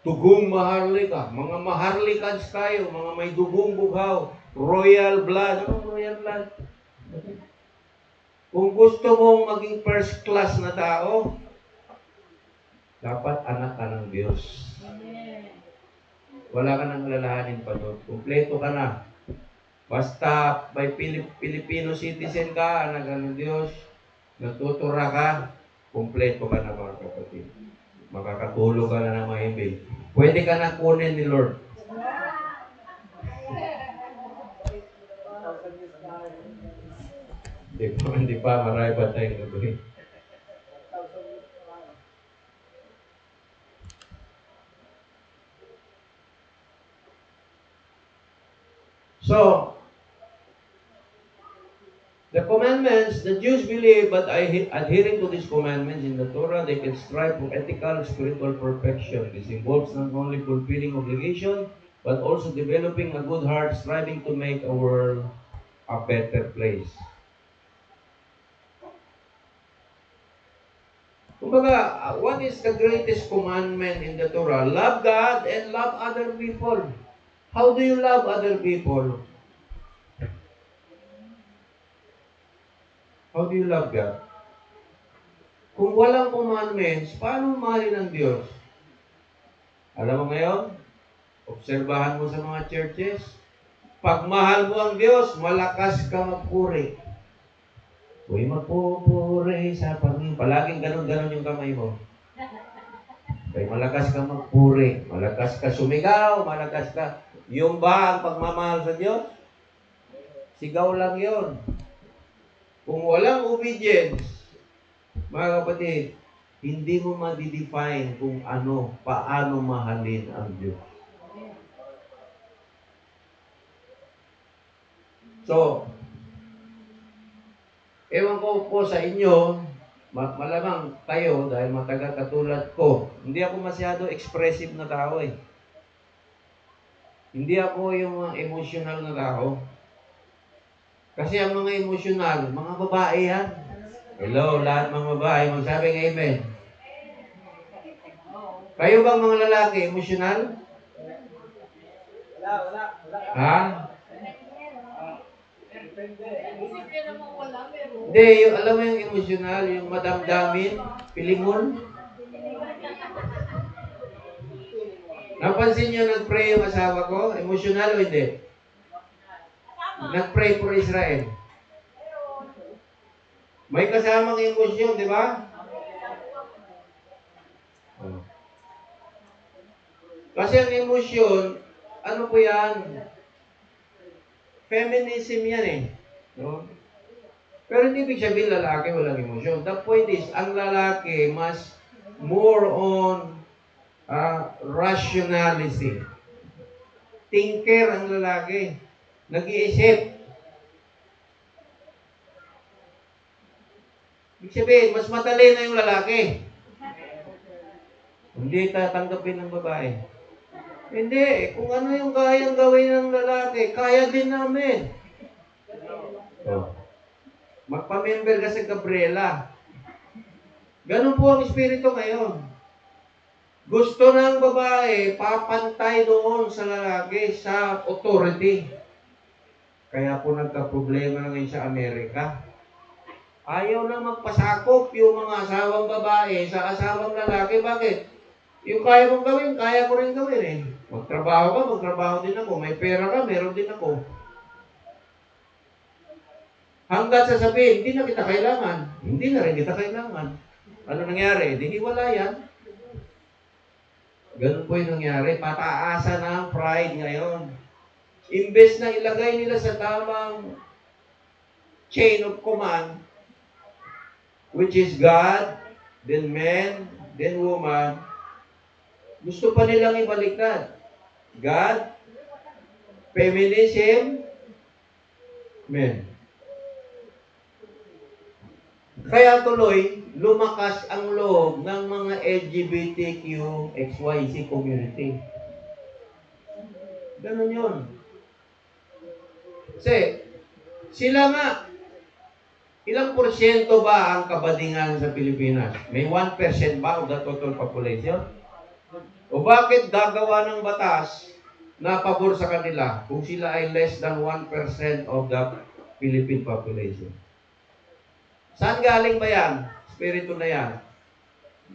Dugong maharlika. Mga maharlikans tayo, mga may dugong bughaw. Royal blood. Ano royal blood? Kung gusto mong maging first class na tao, dapat anak ka ng Diyos. Wala ka nang lalahanin pa doon. Kumpleto ka na. Basta may Filipino citizen ka, anak ka ng Diyos, natutura ka, kumpleto ka na mga kapatid. Makakatulog ka na ng mahimig. Pwede ka na kunin ni Lord. Hindi pa, marami pa tayong gagawin. So, the commandments, the Jews believe, but adhering to these commandments in the Torah, they can strive for ethical, spiritual perfection. This involves not only fulfilling obligation, but also developing a good heart, striving to make a world a better place. Kumbaga, what is the greatest commandment in the Torah? Love God and love other people. How do you love other people? How do you love God? Kung walang commandments, paano mahalin ang Diyos? Alam mo ngayon, obserbahan mo sa mga churches, pag mahal mo ang Diyos, malakas ka magpuri. Uy, magpupuri sa Panginoon. Palaging ganun-ganun yung kamay mo. Kaya malakas ka magpuri, malakas ka sumigaw, malakas ka. Yung ba ang pagmamahal sa Diyos? Sigaw lang yon. Kung walang obedience, mga kapatid, hindi mo ma-define kung paano mahalin ang Diyos. So, ewan ko po sa inyo, malamang kayo, dahil matagal katulad ko, hindi ako masyado expressive na tao eh. Hindi ako yung mga emotional na tao. Kasi ang mga emotional, mga babae yan. Hello, lahat mga babae, magsabing amen. Kayo bang mga lalaki, emotional? Wala. Ha? Hindi, alam mo yung emotional, yung madamdamin, pilingon. Napansin niyo nag-pray yung asawa ko? Emotional o hindi? Nag-pray for Israel. May kasamang emosyon, di ba? Kasi ang emosyon, ano po yan? Feminism yan eh. No? Pero hindi ibig sabihin lalaki walang emosyon. The point is, ang lalaki mas more on rationality. Thinker ang lalaki. Nag-iisip. Ibig sabihin, mas madali na yung lalaki. Hindi tatanggapin ng babae. Hindi. Kung ano yung kayang gawin ng lalaki, kaya din namin. Oh. Magpa-member ka sa Gabriela. Ganun po ang espiritu ngayon. Gusto ng babae, papantay doon sa lalaki, sa authority. Kaya po nagka-problema na ngayon sa Amerika. Ayaw na magpasakop yung mga asawang babae sa asawang lalaki. Bakit? Yung kaya mong gawin, kaya ko rin gawin eh. Magtrabaho ka, magtrabaho din ako. May pera ka, meron din ako. Hanggat sasabihin, hindi na kita kailangan. Hindi na rin kita kailangan. Ano nangyari? Di wala yan. Ganun po yung nangyari. Pataasan na ang pride ngayon. Imbes na ilagay nila sa tamang chain of command, which is God, then man, then woman, gusto pa nilang ibaliktad. God, feminism, men. Kaya tuloy, lumakas ang loob ng mga LGBTQXYZ community. Ganun yun. Kasi, sila nga, ilang porsyento ba ang kabadingan sa Pilipinas? May 1% ba of the total population? O bakit gagawa ng batas na pabor sa kanila kung sila ay less than 1% of the Philippine population? Saan galing ba yan? Espiritu na yan.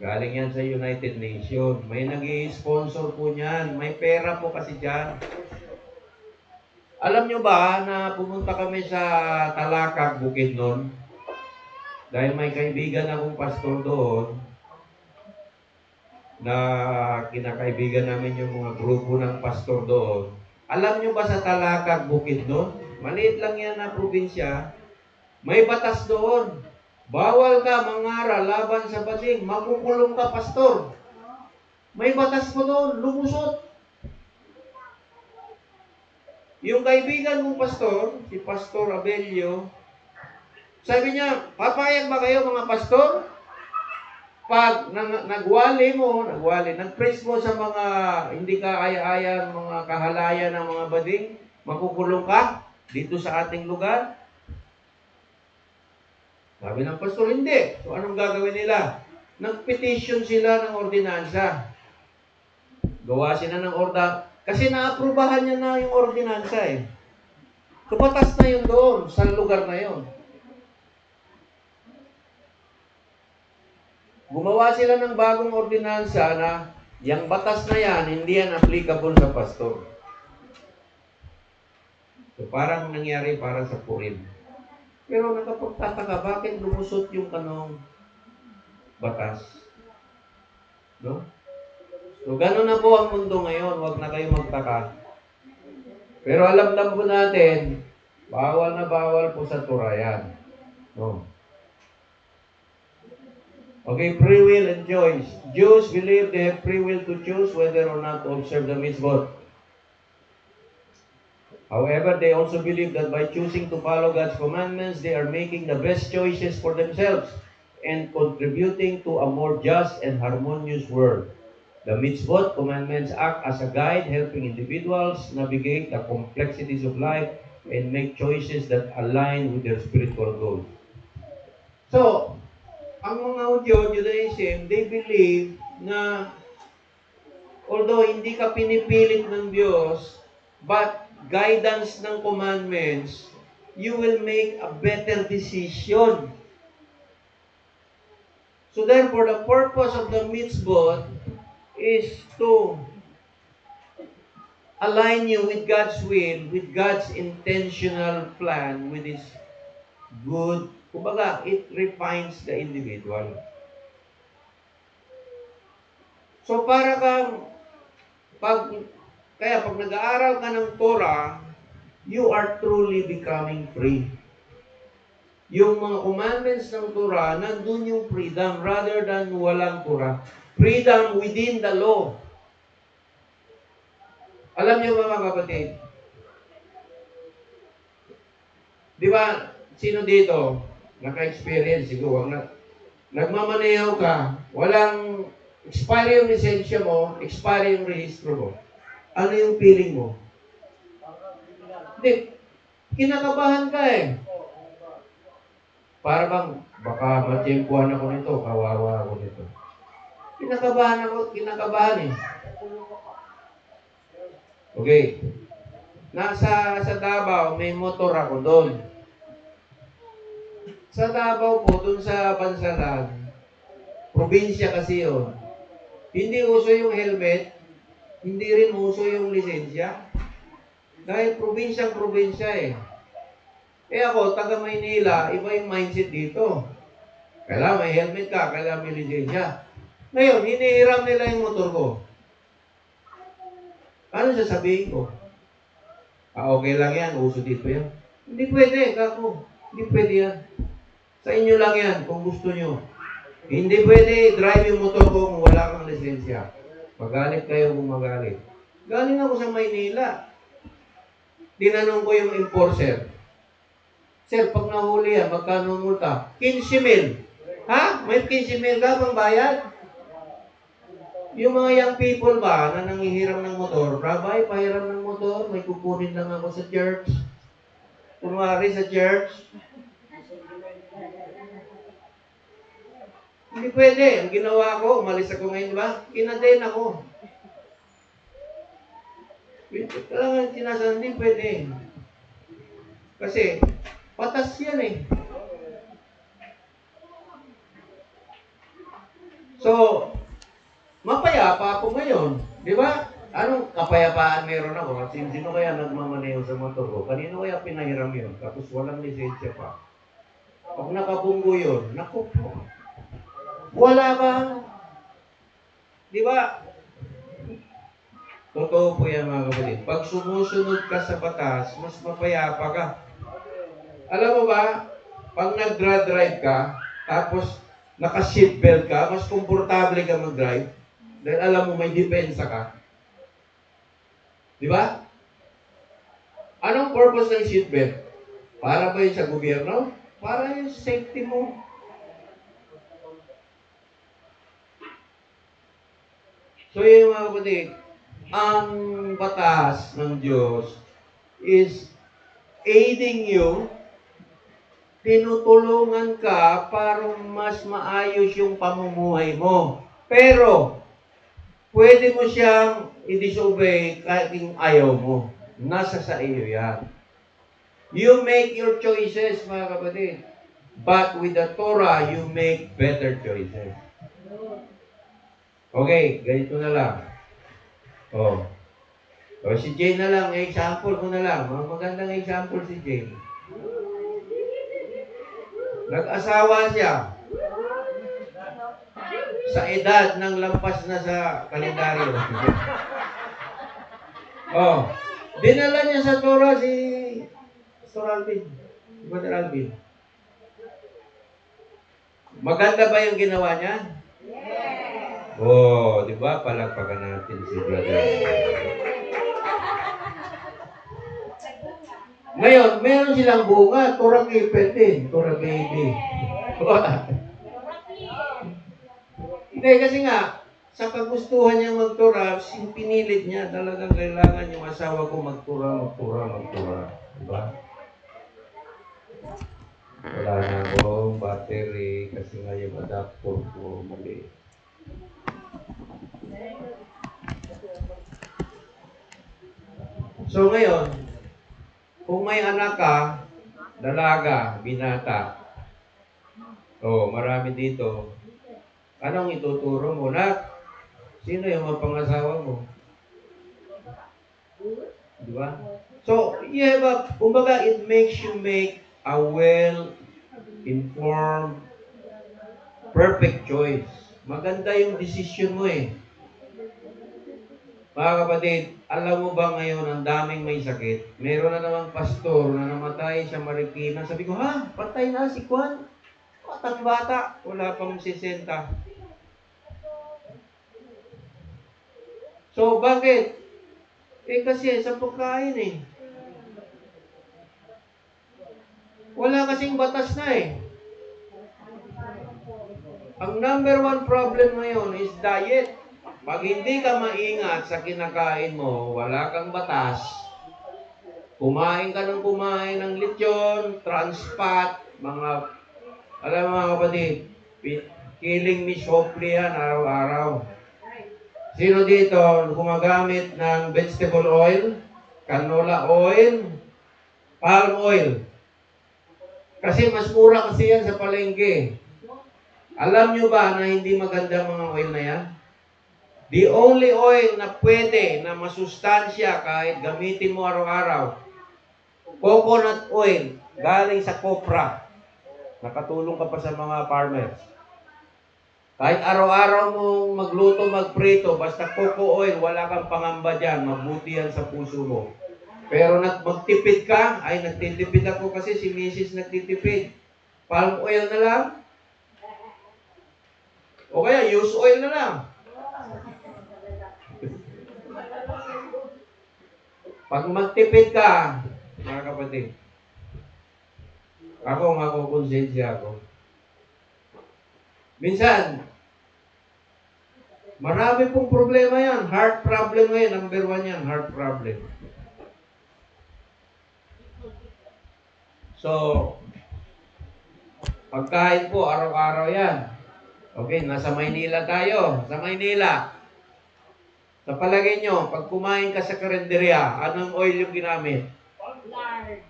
Galing yan sa United Nations. May nag-i-sponsor po niyan. May pera po kasi dyan. Alam nyo ba na pumunta kami sa Talakag, Bukidnon? Dahil may kaibigan akong pastor doon na kinakaibigan namin yung mga grupo ng pastor doon. Alam nyo ba sa Talakag, Bukidnon? Maliit lang yan na probinsya. May batas doon. Bawal ka mangaral laban sa bading. Makukulong ka, pastor. May batas po doon. Lumusot. Yung kaibigan mong pastor, si Pastor Abelio, sabi niya, papayag ba kayo mga pastor? Pag nag-preach mo sa mga hindi ka aya-aya, mga kahalayan ng mga bading, makukulong ka dito sa ating lugar? Sabi ng pastor, hindi. So, anong gagawin nila? Nag-petition sila ng ordinansa. Gawa sila ng kasi naaprubahan niya na yung ordinansa eh. Kabatas na yun doon, sa lugar na yun. Gumawa sila ng bagong ordinansa na yung batas na yan, hindi yan applicable sa pastor. So, parang nangyari para sa Purim. Pero nakapagtataka, bakit lumusot yung kanong batas? No? So, gano'n na po ang mundo ngayon. Huwag na kayo magtaka. Pero alam lang po natin, bawal na bawal po sa Torah yan. No? Okay, free will and choice. Jews believe they have free will to choose whether or not to observe the mitzvot. However, they also believe that by choosing to follow God's commandments, they are making the best choices for themselves and contributing to a more just and harmonious world. The mitzvot commandments act as a guide, helping individuals navigate the complexities of life and make choices that align with their spiritual goals. So, ang mga Hudyo, Judaism, they believe na although hindi ka pinipilit ng Diyos, but guidance ng commandments, you will make a better decision. So therefore, the purpose of the mitzvot is to align you with God's will, with God's intentional plan, with His good. Kumbaga, it refines the individual. So para kang, kaya pag nag-aaral ka ng Torah, you are truly becoming free. Yung mga commandments ng Torah, nandun yung freedom rather than walang Torah. Freedom within the law. Alam niyo ba mga kapatid? Di ba, sino dito naka-experience siguro? Nagmamaneho ka, walang expire yung lisensya mo, expire yung rehistro mo. Ano yung feeling mo? Hindi, kinakabahan ka eh. Para bang, baka matiyempuhan ako nito, kawawa ako nito. Kinakabahan eh. Okay. Sa Davao, may motor ako doon. Sa Davao po, doon sa Bansalan, probinsya kasi yun. Hindi uso yung helmet, hindi rin uso yung lisensya. Dahil probinsyang-probinsya eh. Eh ako, taga Maynila, iba yung mindset dito. Kailangan may helmet ka, kailangan may lisensya. Ngayon, hinihiram nila yung motor ko. Ano sasabihin ko? Okay lang yan, uso dito yan. Hindi pwede, kako. Hindi pwede yan. Sa inyo lang yan, kung gusto nyo. Hindi pwede drive yung motor ko kung wala kang lisensya. Magalit kayo kung magalit. Galing ako sa Maynila. Tinanong ko yung enforcer. Sir, pag nahuli yan, magkano multa? 15,000. Ha? May 15,000 ka bang bayad? Yung mga young people ba na nangihiram ng motor, Rabay, pahiram ng motor, may kukunin lang ako sa church. Kunwari sa church. Hindi pwede. Ang ginawa ko, umalis ako ngayon, ba? Kinadain ako. Kailangan sinasabi, hindi pwede. Kasi, patas yan eh. So, mapayapa ako ngayon. Di ba? Anong kapayapaan meron ako? Sino kaya nagmamaneho sa motor ko? Kanino kaya pinahiram yun? Tapos walang lisensya pa. Pag nakabunggo yun, naku po. Wala bang? Di ba? Totoo po yan mga kapatid. Pag sumusunod ka sa batas, mas mapayapa ka. Alam mo ba, pag nag-drive ka, tapos naka-seatbelt ka, mas komportable ka mag-drive. Dahil alam mo, may depensa ka. Di ba? Anong purpose ng seatbelt? Para ba yun sa gobyerno? Para yung safety mo. So yun mga kapatid, ang batas ng Diyos is aiding you, tinutulungan ka para mas maayos yung pamumuhay mo. Pero, pwede mo siyang i-disobey kahit yung ayaw mo. Nasa sa iyo yan. You make your choices, mga kapatid. But with the Torah, you make better choices. Okay, ganito na lang. O si Jane na lang, example ko na lang. Magandang example si Jane. Nag-asawa siya sa edad ng lampas na sa kalendaryo. Dinala niya sa Torah si Pastor Alvin. Brother Alvin. Maganda ba yung ginawa niya? Di ba? Palagpagan natin si Brother. Ngayon, meron silang bunga, Torah Kipet din, Torah Baby. Hindi, kasi nga, sa kagustuhan niya mag-Torah, pinilit niya, talagang kailangan yung asawa ko mag-Torah. Diba? Wala na akong battery kasi nga yung adapter ko mali. So ngayon, kung may anak ka, dalaga, binata, marami dito, anong ituturo mo? Sino yung mapangasawa mo? Diba? So, kumbaga, it makes you make a well-informed, perfect choice. Maganda yung decision mo eh. Mga kapatid, alam mo ba ngayon ang daming may sakit? Meron na namang pastor na namatay sa Marikina. Sabi ko, patay na si Juan. Batang bata, wala pang 60. So, bakit? Kasi sa pagkain eh. Wala kasing batas na eh. Ang number one problem ngayon is diet. Pag hindi ka maingat sa kinakain mo, wala kang batas, kumain ka ng kumain ng lechon, trans fat, mga, alam mo mga kapatid, killing me softly yan araw-araw. Sino dito gumagamit ng vegetable oil, canola oil, palm oil? Kasi mas mura kasi yan sa palengke. Alam nyo ba na hindi maganda mga oil na yan? The only oil na pwede na masustansya kahit gamitin mo araw-araw, coconut oil, galing sa kopra. Nakatulong ka pa sa mga farmers. Kahit araw-araw mong magluto, magprito, basta coco oil, wala kang pangamba dyan, mabuti yan sa puso mo. Pero magtipid ka, ay nagtitipid ako kasi si Mrs. nagtitipid. Palm oil na lang. O kaya use oil na lang. Pag magtipid ka, mga kapatid, ako makukonsensya ako. Minsan, marami pong problema yan. Heart problem ngayon, number one yan, heart problem. So, pagkain po, araw-araw yan. Okay, nasa Maynila tayo. Sa Maynila, sa palagay nyo, pag kumain ka sa karinderya, anong oil yung ginamit? Lard.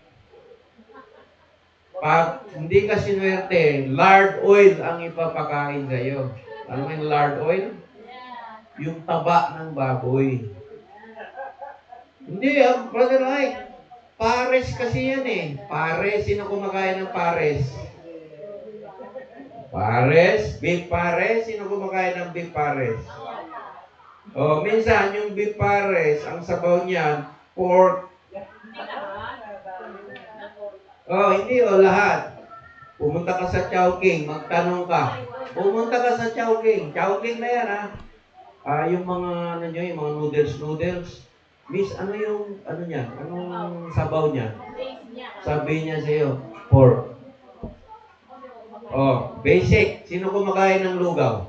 Pag hindi ka sinuwerte, lard oil ang ipapakain sa'yo. Ano yung lard oil? Yung taba ng baboy. Hindi, brother Mike. Pares kasi yan eh. Pares, sino kumakain ng pares? Pares, beef pares, sino kumakain ng beef pares? O, minsan yung beef pares, ang sabaw niyan, pork. Oh, hindi lahat. Pumunta ka sa Chowking, magtanong ka. Pumunta ka sa Chowking. Chowking na yan yung mga, yung mga noodles. Miss, ano yung, niya? Anong sabaw niya? Sabi niya sa'yo, pork. Oh, basic. Sino kumakain ng lugaw?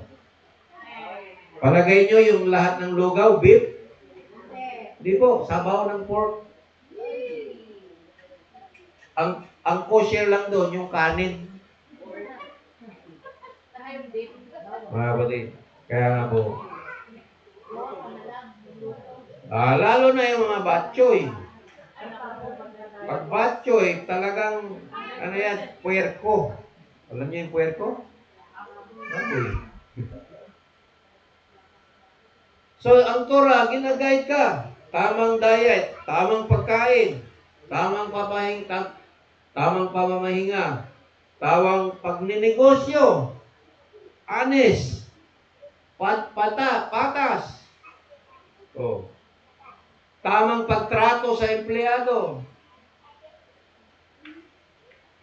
Palagay nyo yung lahat ng lugaw, beef? Hindi po, sabaw ng pork. Ang kosher lang doon, yung kanin. Mga kapatid, kaya nga po. Lalo na yung mga batchoy. Pag batchoy, talagang, puerco. Alam niyo yung puerco? Baboy. So, ang Torah, ginaguide ka. Tamang diet, tamang pagkain, tamang tamang pamamahinga, tamang pagninegosyo, honest, patas. Oh. Tamang pagtrato sa empleyado.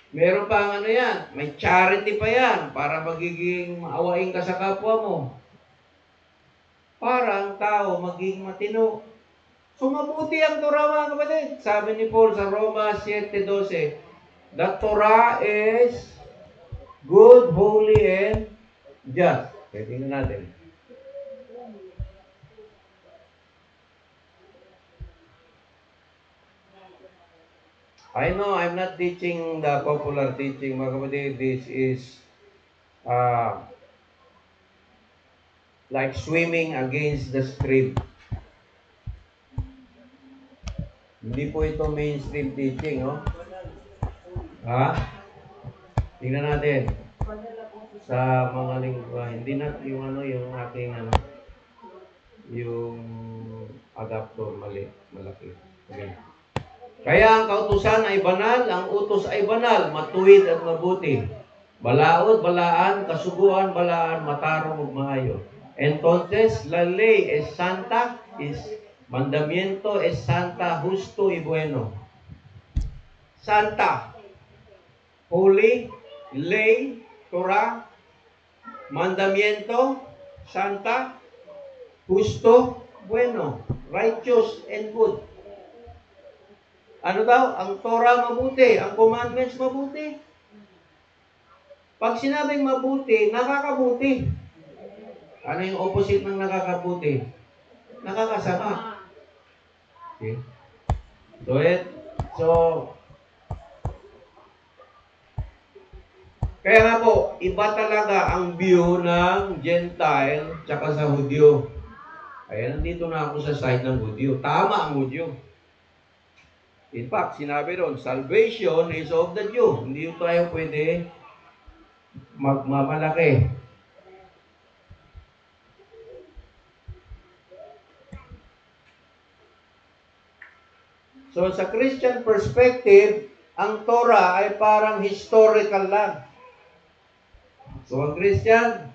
Meron pa ang yan, may charity pa yan para magiging maawain ka sa kapwa mo. Para ang tao maging matino. So mabuti ang Torah mga kapatid. Sabi ni Paul sa Roma 7:12, the Torah is good, holy, and just. Kaya tingnan natin. I know I'm not teaching the popular teaching, mga kapatid. This is like swimming against the stream. Hindi po ito mainstream teaching, no? Tingnan natin. Sa mga lingwa, hindi na yung yung ating yung adapter malaki. Okay. Kaya ang kautusan ay banal, ang utos ay banal, matuwid at mabuti. Balaod, balaan, kasuguan, balaan, matarong ug maayo. Entonces, la ley es santa, mandamiento es santa, justo y bueno. Santa, holy, ley, Torah, mandamiento, santa, justo, bueno, righteous and good. Ano daw? Ang Torah mabuti, ang commandments mabuti. Pag sinabing mabuti, nakakabuti. Ano yung opposite ng nakakabuti? Nakakasama. Okay? So, kaya nga po, iba talaga ang view ng Gentile tsaka sa Hudyo. Kaya nandito na ako sa side ng Hudyo. Tama ang Hudyo. In fact, sinabi ron, salvation is of the Jew. Hindi tayo pwede magmamalaki. So, sa Christian perspective, ang Torah ay parang historical lang. So, ang Christian,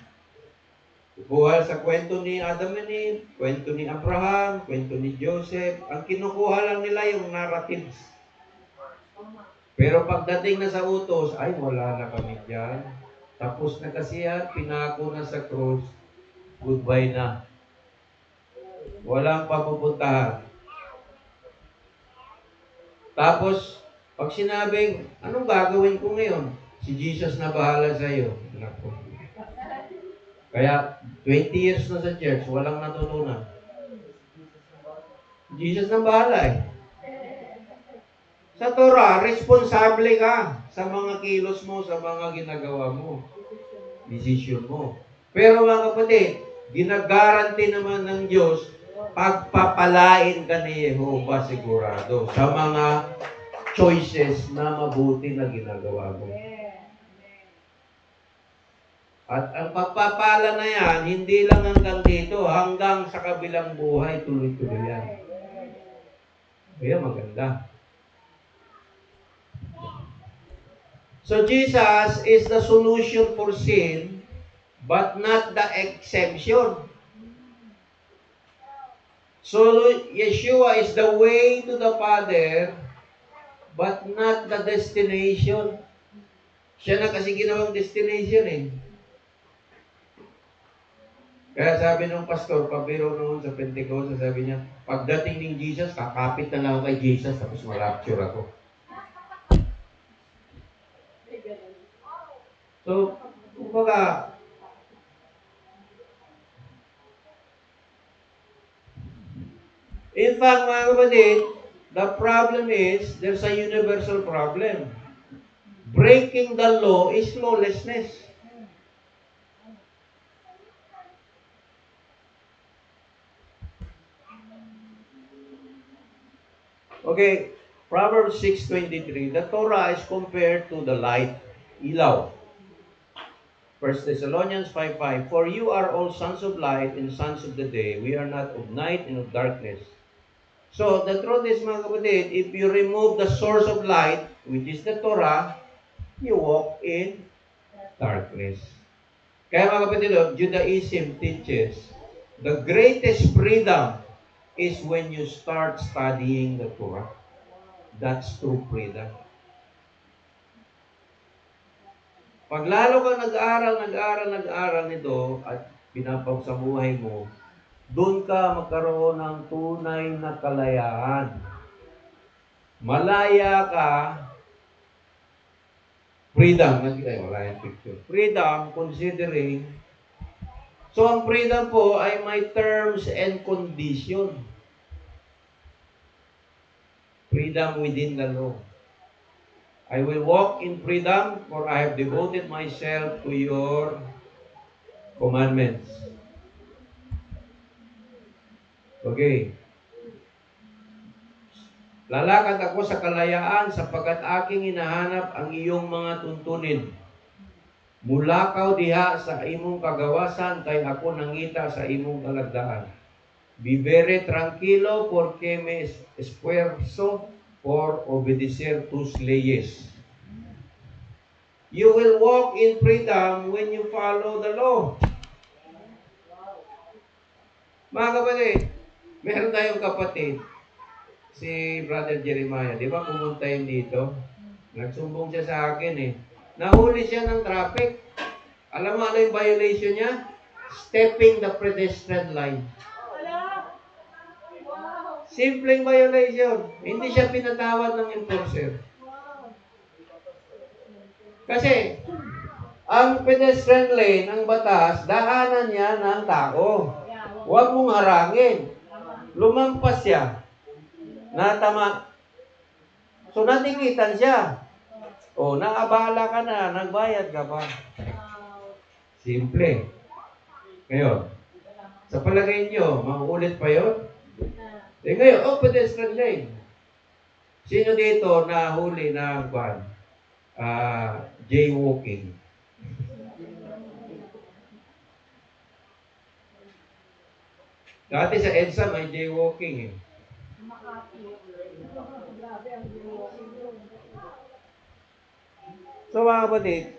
kukuha sa kwento ni Adam and Eve, kwento ni Abraham, kwento ni Joseph. Ang kinukuha lang nila yung narratives. Pero pagdating na sa utos, ay wala na kami dyan. Tapos na kasi yan, pinako na sa cross, goodbye na. Walang papupuntahan. Tapos, pag sinabing, anong gagawin ko ngayon? Si Jesus na bahala sa iyo. Nako. Kaya, 20 years na sa church, walang natutunan. Jesus na bahala eh. Sa Torah, responsable ka sa mga kilos mo, sa mga ginagawa mo. Decision mo. Pero mga kapatid, ginagaranti naman ng Diyos, pagpapalain ka ni Jehovah sigurado sa mga choices na mabuti na ginagawa mo. At ang pagpapala na yan, hindi lang hanggang dito, hanggang sa kabilang buhay, tuloy-tuloy yan. Kaya maganda. So Jesus is the solution for sin, but not the exemption. So Yeshua is the way to the Father, but not the destination. Siya na kasi ginawang destination eh. Kaya sabi ng pastor, pabiro noon sa Pentecost, sabi niya, pagdating ng Jesus, kakapit na lang ako kay Jesus, tapos ma-rapture ako. So, kumbaga, in fact, mga kapatid, the problem is, there's a universal problem. Breaking the law is lawlessness. Okay, Proverbs 6:23, the Torah is compared to the light, ilaw. 1 Thessalonians 5:5, for you are all sons of light and sons of the day. We are not of night and of darkness. So, the truth is, mga kapatid, if you remove the source of light, which is the Torah, you walk in darkness. Kaya mga kapatid, Judaism teaches the greatest freedom is when you start studying the Torah. That's true freedom. Pag lalo kang nag-aaral nito at pinapagsabuhay mo, doon ka magkaroon ng tunay na kalayaan. Malaya ka, freedom, malaya picture. Freedom, considering, so ang freedom po ay may terms and condition. Freedom within the law. I will walk in freedom, for I have devoted myself to your commandments. Okay. Lalakad ako sa kalayaan sapagkat aking hinahanap ang iyong mga tuntunin. Mulakaw diha sa imong kagawasan, kay ako nangita sa imong kalagdaan. Be very tranquilo, porque me esfuerzo por obedecer tus leyes. You will walk in freedom when you follow the law. Mga kapatid, meron tayong kapatid, si Brother Jeremiah, di ba pumunta yun dito? Nagsumbong siya sa akin eh. Nahuli siya ng traffic. Alam mo ano yung violation niya? Stepping the pedestrian line. Simpleng violation. Hindi siya pinatawad ng enforcer. Kasi, Ang pedestrian lane, ang batas, daanan niya ng tao. Huwag mong harangin. Lumampas siya. Natama. So, natikitan siya. O, naabala ka na, nagbayad ka pa. Simple. Ngayon, sa palagay nyo, mauulit pa yun? Ngayon, pedestrian lane. Sino dito na huli ng jaywalking? Dati sa EDSA may jaywalking eh. So mga kapatid,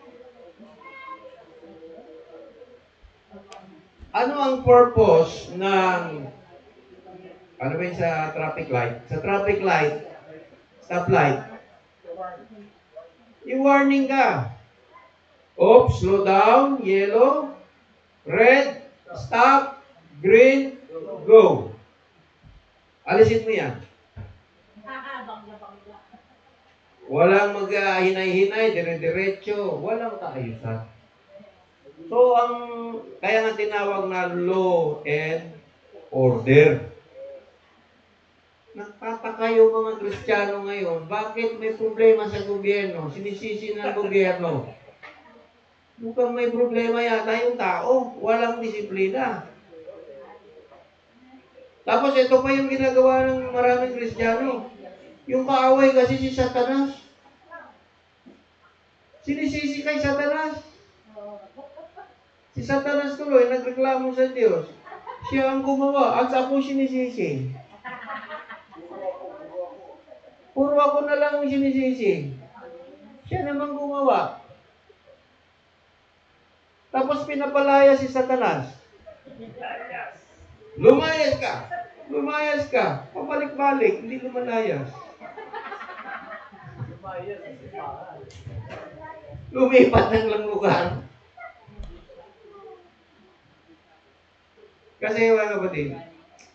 ano ang purpose ng, ano ba yung sa traffic light? Sa traffic light, stoplight, i-warning ka. Oops, slow down, yellow, red, stop, green, go. Alisin mo yan. Walang mag-hinay-hinay, dire-diretso, walang kaayusan. So, kaya nga tinawag na law and order. Nagtataka yung mga Kristiyano ngayon, bakit may problema sa gobyerno? Sinisisi ng gobyerno. Mukhang may problema yata yung tao, walang disiplina. Tapos ito pa yung ginagawa ng maraming Kristiyano. Yung kaaway kasi si Satanas. Sinisisi kay Satanas. Si Satanas tuloy, nagreklamo sa Diyos. Siya ang gumawa at ako sinisisi. Puro ako na lang ang sinisisi. Siya naman gumawa. Tapos pinapalaya si Satanas. Lumayas ka. Lumayas ka. Pabalik-balik, hindi lumalayas. Lumipat ng lang lugar. Kasi mga kapatid,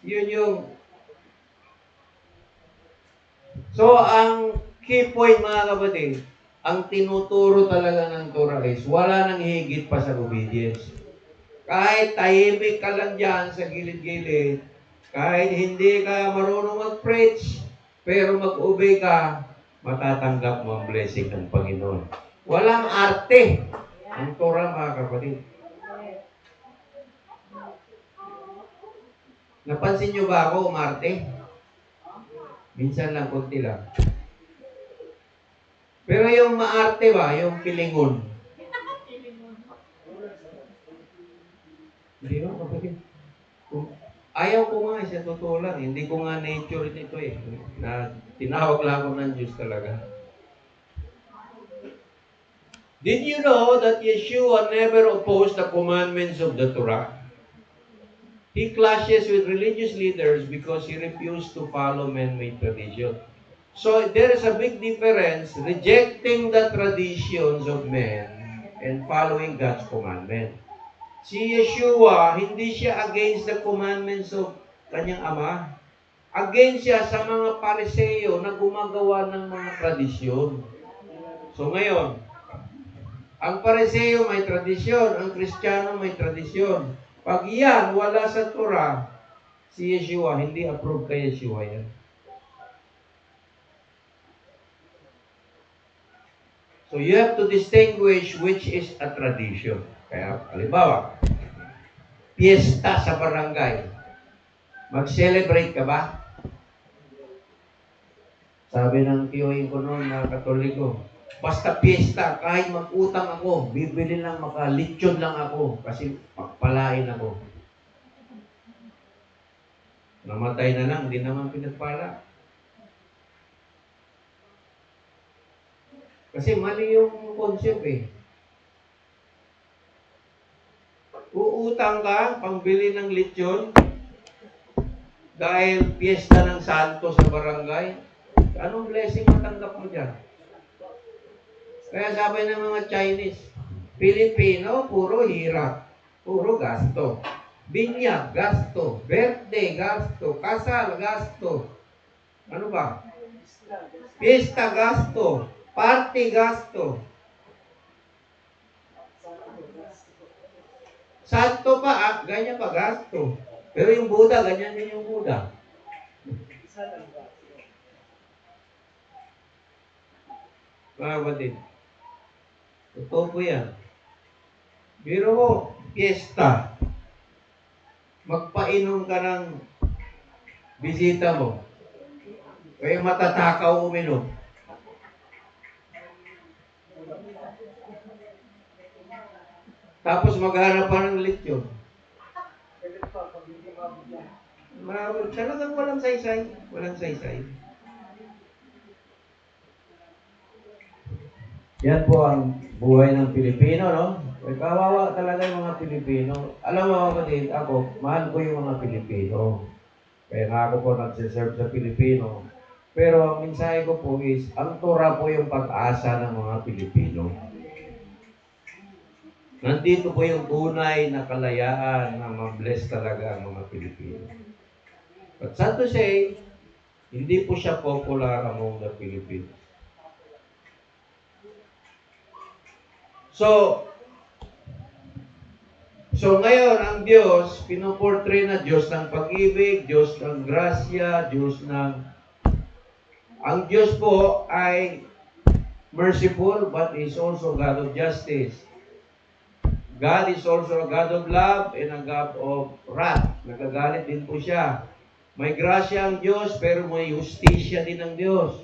yun yung... So, ang key point mga kapatid, ang tinuturo talaga ng Torah is wala nang higit pa sa obedience. Kahit tahimik ka lang dyan sa gilid-gilid, kahit hindi ka marunong mag-preach, pero mag-obey ka, matatanggap mo ang blessing ng Panginoon. Walang arte ang Torah mga kapatid. Napansin nyo ba ako umarte? Minsan lang, kunti lang. Pero yung maarte ba, yung pilingon? Hindi ba, kapatid? Ayaw ko nga siya, totoo lang. Hindi ko nga nature nito eh. Na tinawag lang ako ng Diyos talaga. Did you know that Yeshua never opposed the commandments of the Torah? He clashes with religious leaders because he refused to follow man-made tradition. So there is a big difference rejecting the traditions of men and following God's commandment. Si Yeshua, hindi siya against the commandments of kanyang ama. Against siya sa mga Pariseo na gumagawa ng mga tradisyon. So ngayon, ang Pariseo may tradisyon, ang Kristiyano may tradisyon. Pag yan, wala sa Torah, si Yeshua, hindi approve kay Yeshua yan. So you have to distinguish which is a tradition. Kaya, halimbawa, piyesta sa barangay. Mag-celebrate ka ba? Sabi ng tiyoyin ko noon na Katoliko, basta piyesta, kahit mag-utang ako, bibili lang makalitsyon lang ako kasi pagpalain ako. Namatay na lang, hindi naman pinagpala. Kasi mali yung concept eh. Uutang ka, pangbili ng lechon, dahil piyesta ng santo sa barangay, anong blessing matanggap mo dyan? Kaya sabi ng mga Chinese, Pilipino, puro hirap, puro gasto. Binyag, gasto. Birthday, gasto. Kasal, gasto. Ano ba? Piyesta, gasto. Party, gasto. Santo pa, ganyan pa gasto. Pero yung Buddha, ganyan din yung Buddha. Mga kapatid, totoo po yan. Biro mo, fiesta. Magpainom ka ng bisita mo. Kaya matatakaw uminom. Tapos maghanap pa ng lechon. Talagang walang saysay. Walang saysay. Yan po ang buhay ng Pilipino, no? Kawawa talaga yung mga Pilipino. Alam mo kapatid, ako, mahal ko yung mga Pilipino. Kaya nga ako po nagsiserve sa Pilipino. Pero ang mensahe ko po is, ang Torah po yung pag-asa ng mga Pilipino. Nandito po yung tunay na kalayaan na mabless talaga ang mga Pilipino. But sad to say, hindi po siya popular among the Philippines. So ngayon, ang Diyos, pinuportray na Diyos ng pag-ibig, Diyos ng grasya, Diyos ng... Ang Diyos po ay merciful, but is also God of justice. God is also a God of love and a God of wrath. Nagagalit din po siya. May grasya ang Diyos, pero may justisya din ang Diyos.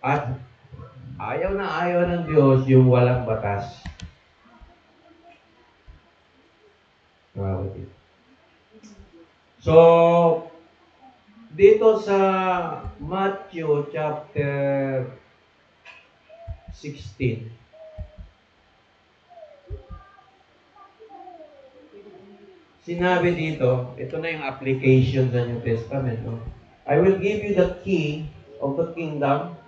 At ayaw na ayaw ng Diyos yung walang batas. So, dito sa Matthew chapter 16, sinabi dito, ito na yung application sa New Testament. No? I will give you the key of the kingdom.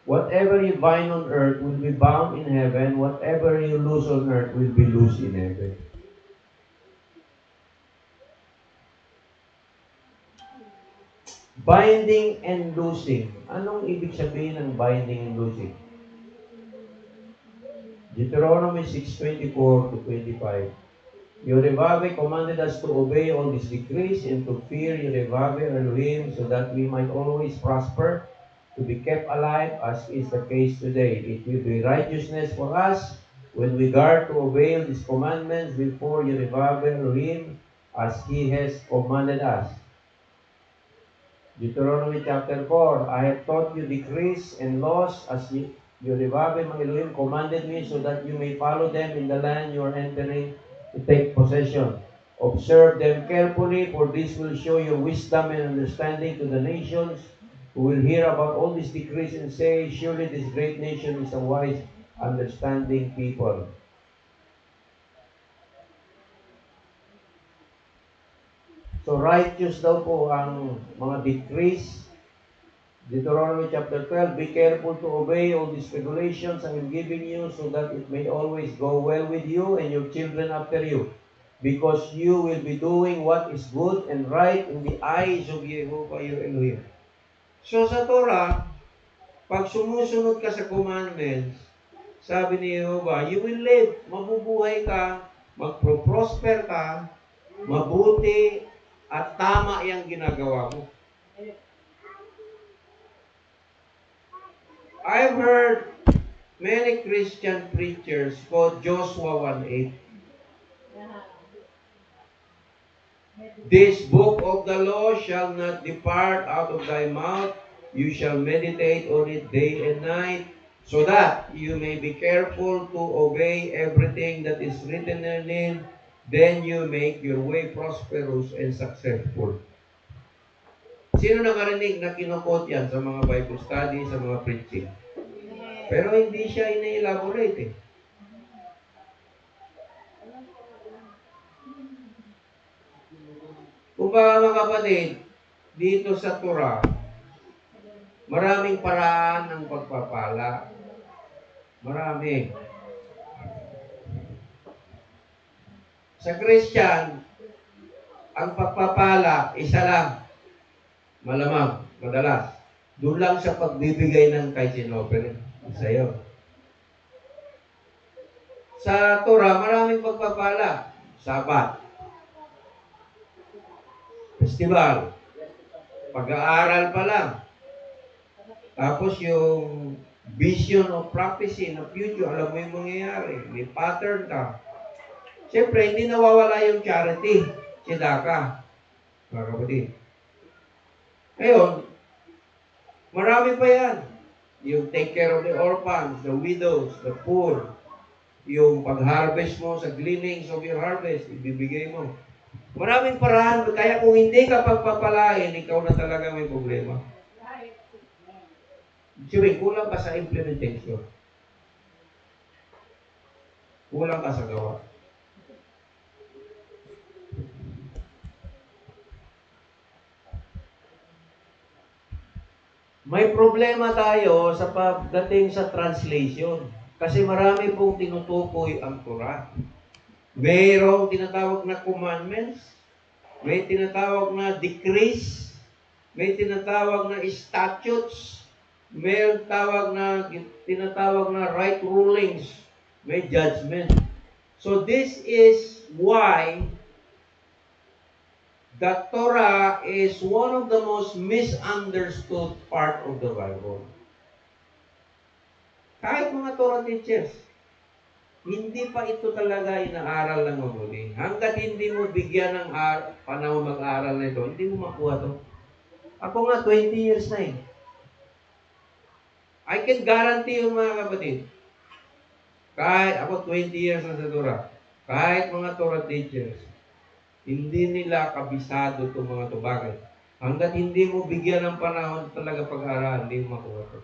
Whatever you bind on earth will be bound in heaven. Whatever you loose on earth will be loose in heaven. Binding and loosing. Anong ibig sabihin ng binding and loosing? Deuteronomy 6:24 to 25. Yehovah commanded us to obey all these decrees and to fear Yehovah Elohim so that we might always prosper, to be kept alive as is the case today. It will be righteousness for us when we guard to obey these commandments before Yehovah Elohim as He has commanded us. Deuteronomy chapter 4, I have taught you decrees and laws as Yehovah Elohim commanded me so that you may follow them in the land you are entering to take possession. Observe them carefully, for this will show your wisdom and understanding to the nations who will hear about all these decrees and say, surely this great nation is a wise, understanding people. So righteous daw po ang mga decrees. Deuteronomy chapter 12, be careful to obey all these regulations I am giving you so that it may always go well with you and your children after you. Because you will be doing what is good and right in the eyes of Yehovah your Elohim. So sa Torah, pag sumusunod ka sa commandments, sabi ni Yehovah, you will live, mabubuhay ka, magpro-prosper ka, mabuti, at tama yung ginagawa mo. I've heard many Christian preachers quote Joshua 1:8. This book of the law shall not depart out of thy mouth. You shall meditate on it day and night, so that you may be careful to obey everything that is written in it. Then you make your way prosperous and successful. Sino nakarinig na kinukot yan sa mga Bible study, sa mga preaching? Pero hindi siya ina-elaborate eh. Kung ba mga kapatid, dito sa Torah, maraming paraan ng pagpapala. Marami. Sa Christian, ang pagpapala, isa lang. Malamang, madalas. Doon lang sa pagbibigay ng kay Sinoper sa'yo. Sa Torah, maraming pagpapala. Sabat, festival, pag-aaral pa lang. Tapos yung vision of prophecy na future, alam mo yung mangyayari. May pattern ka. Siyempre, hindi nawawala yung charity. Sidaka, mga kapatid. Ngayon, marami pa yan. Yung take care of the orphans, the widows, the poor. Yung pag-harvest mo sa gleanings of your harvest, ibibigay mo. Maraming paraan. Kaya kung hindi ka pagpapalain, ikaw na talaga may problema. Siyempre, kulang ka sa implementation. Kulang ka sa gawa. May problema tayo sa pagdating sa translation. Kasi marami pong tinutukoy ang Torah. Mayroong tinatawag na commandments, may tinatawag na decrees, may tinatawag na statutes, may tinatawag na right rulings, may judgment. So this is why the Torah is one of the most misunderstood part of the Bible. Kahit mga Torah teachers, hindi pa ito talaga inaaral ng mabuti. Hanggat hindi mo bigyan ng panahon mag-aaral na ito, hindi mo makuha ito. Ako nga, 20 years na eh. I can guarantee yung mga kapatid, kahit ako 20 years na sa Torah, kahit mga Torah teachers, hindi nila kabisado itong mga ito. Bakit? Hanggat hindi mo bigyan ng panahon talaga pag-aaral, hindi mo makuha ito.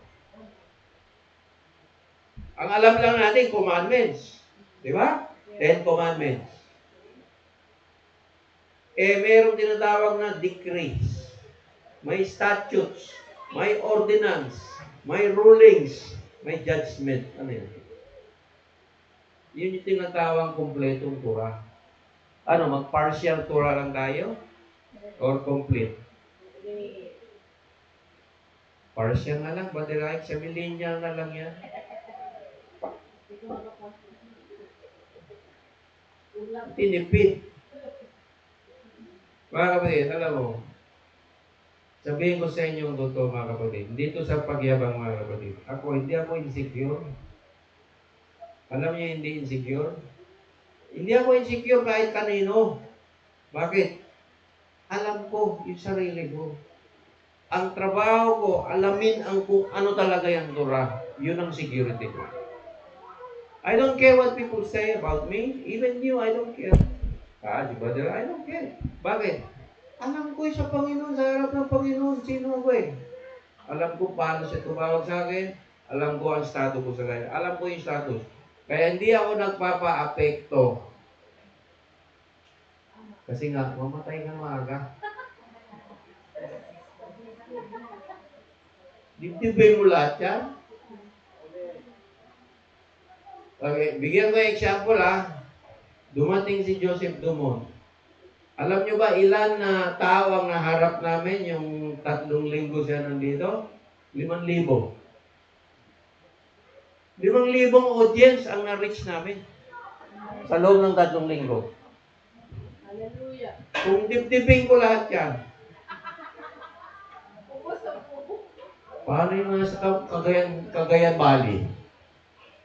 Ang alam lang natin, commandments. Di ba? 10 commandments. Mayroong tinatawag na decrees. May statutes. May ordinance. May rulings. May judgment. Ano yun? Yun yung tinatawag kompletong Torah. Ano, mag-partial Torah lang tayo? Or complete? Partial na lang. But like sa millennial na lang yan. Tinipid. Mga kapatid, alam mo, sabihin ko sa inyo ang totoo mga kapatid, dito sa pagyabang mga kapatid, hindi ako insecure. Alam niyo hindi insecure? Hindi ako insecure kahit kanino. Bakit? Alam ko yung sarili ko. Ang trabaho ko, alamin kung ano talaga yung Torah. Yun ang security ko. I don't care what people say about me. Even you, I don't care. Di ba? I don't care. Bakit? Alam ko sa Panginoon, sa harap ng Panginoon, sino ako eh. Alam ko paano siya tumawag sa akin. Alam ko ang status ko sa kanya. Alam ko yung status. Kaya hindi ako nagpapa-apekto. Kasi nga, mamatay ka maaga. Dibdibay mo lahat yan. Okay, bigyan ko yung example Dumating si Joseph Dumont. Alam nyo ba ilan na tao ang naharap namin yung 3 linggo siya nandito? 5,000. 5,000 audience ang na-reach namin sa loob ng 3 linggo. Hallelujah. Kung dibdibin ko lahat yan, paano yung nasa Cagayan Valley?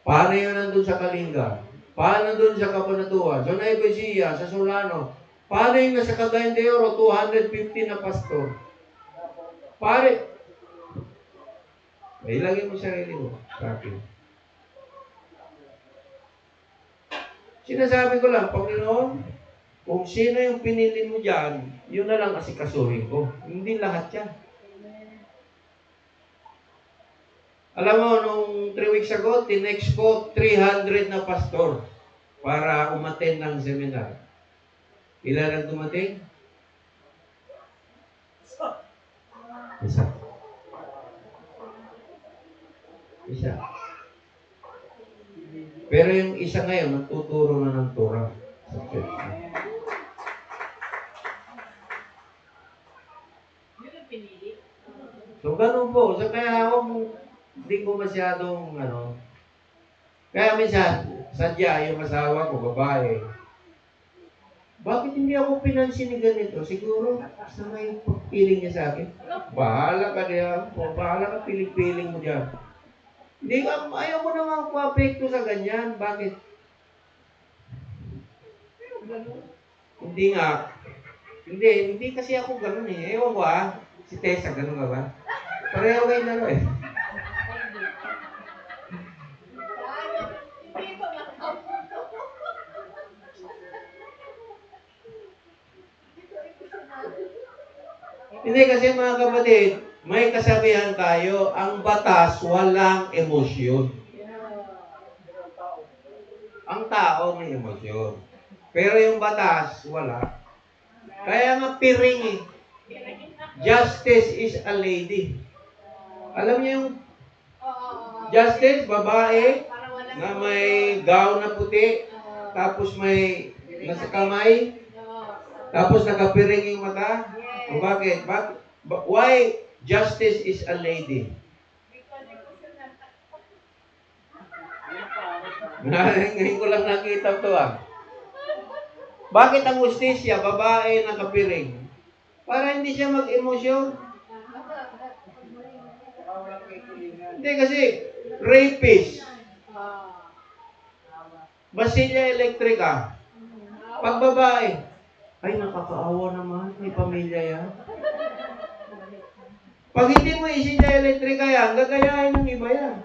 Paano yung nandun sa Kalinga? Paano dun sa Cabanatuan? Sa Nueva Ecija, sa Solano? Paano yung nasa Cagayan de Oro, 250 na pastor? May ilagay mo sarili mo sa akin. Sinasabi ko lang, Panginoon, kung sino yung pinili mo dyan, yun na lang asikasuhin ko. Hindi lahat yan. Alam mo, nung 3 weeks ago, tinext ko 300 na pastor para umattend ng seminar. Ilan ang dumating? Isa. Pero yung isa ngayon, nagtuturo na ng Torah sa church. So, ganun po. So, kaya ako, hindi ko masyadong, kaya minsan, sadya yung asawa ko, babae. Bakit hindi ako pinansin ni ganito? Siguro, sama yung pagpiling niya sa akin. Bahala ka diyan. Bahala ka piling-piling mo diyan. Hindi ka, ayaw mo naman pa-apekto sa ganyan. Bakit? Hindi nga. Hindi kasi ako ganun eh. Ewan ko si Tessa, ganun ka ba? Pareho kayo na eh. Hindi kasi mga kapatid, may kasabihan tayo, ang batas walang emosyon. Ang tao may emosyon. Pero yung batas, wala. Kaya nga piring eh. Justice is a lady. Alam niyo yung justice, babae, na may gown na puti, tapos may nasa kamay, tapos nakapiring yung mata. O bakit? Why justice is a lady? Ngayon ko lang nakita ito Bakit ang justisya, babae nakapiring? Para hindi siya mag-emosyon. Hindi kasi, rapist. Basilya elektrika. Pag babae, ay nakakaawa naman, may pamilya yan. Pag hindi mo isilya elektrika yan, gagayahin ng iba yan.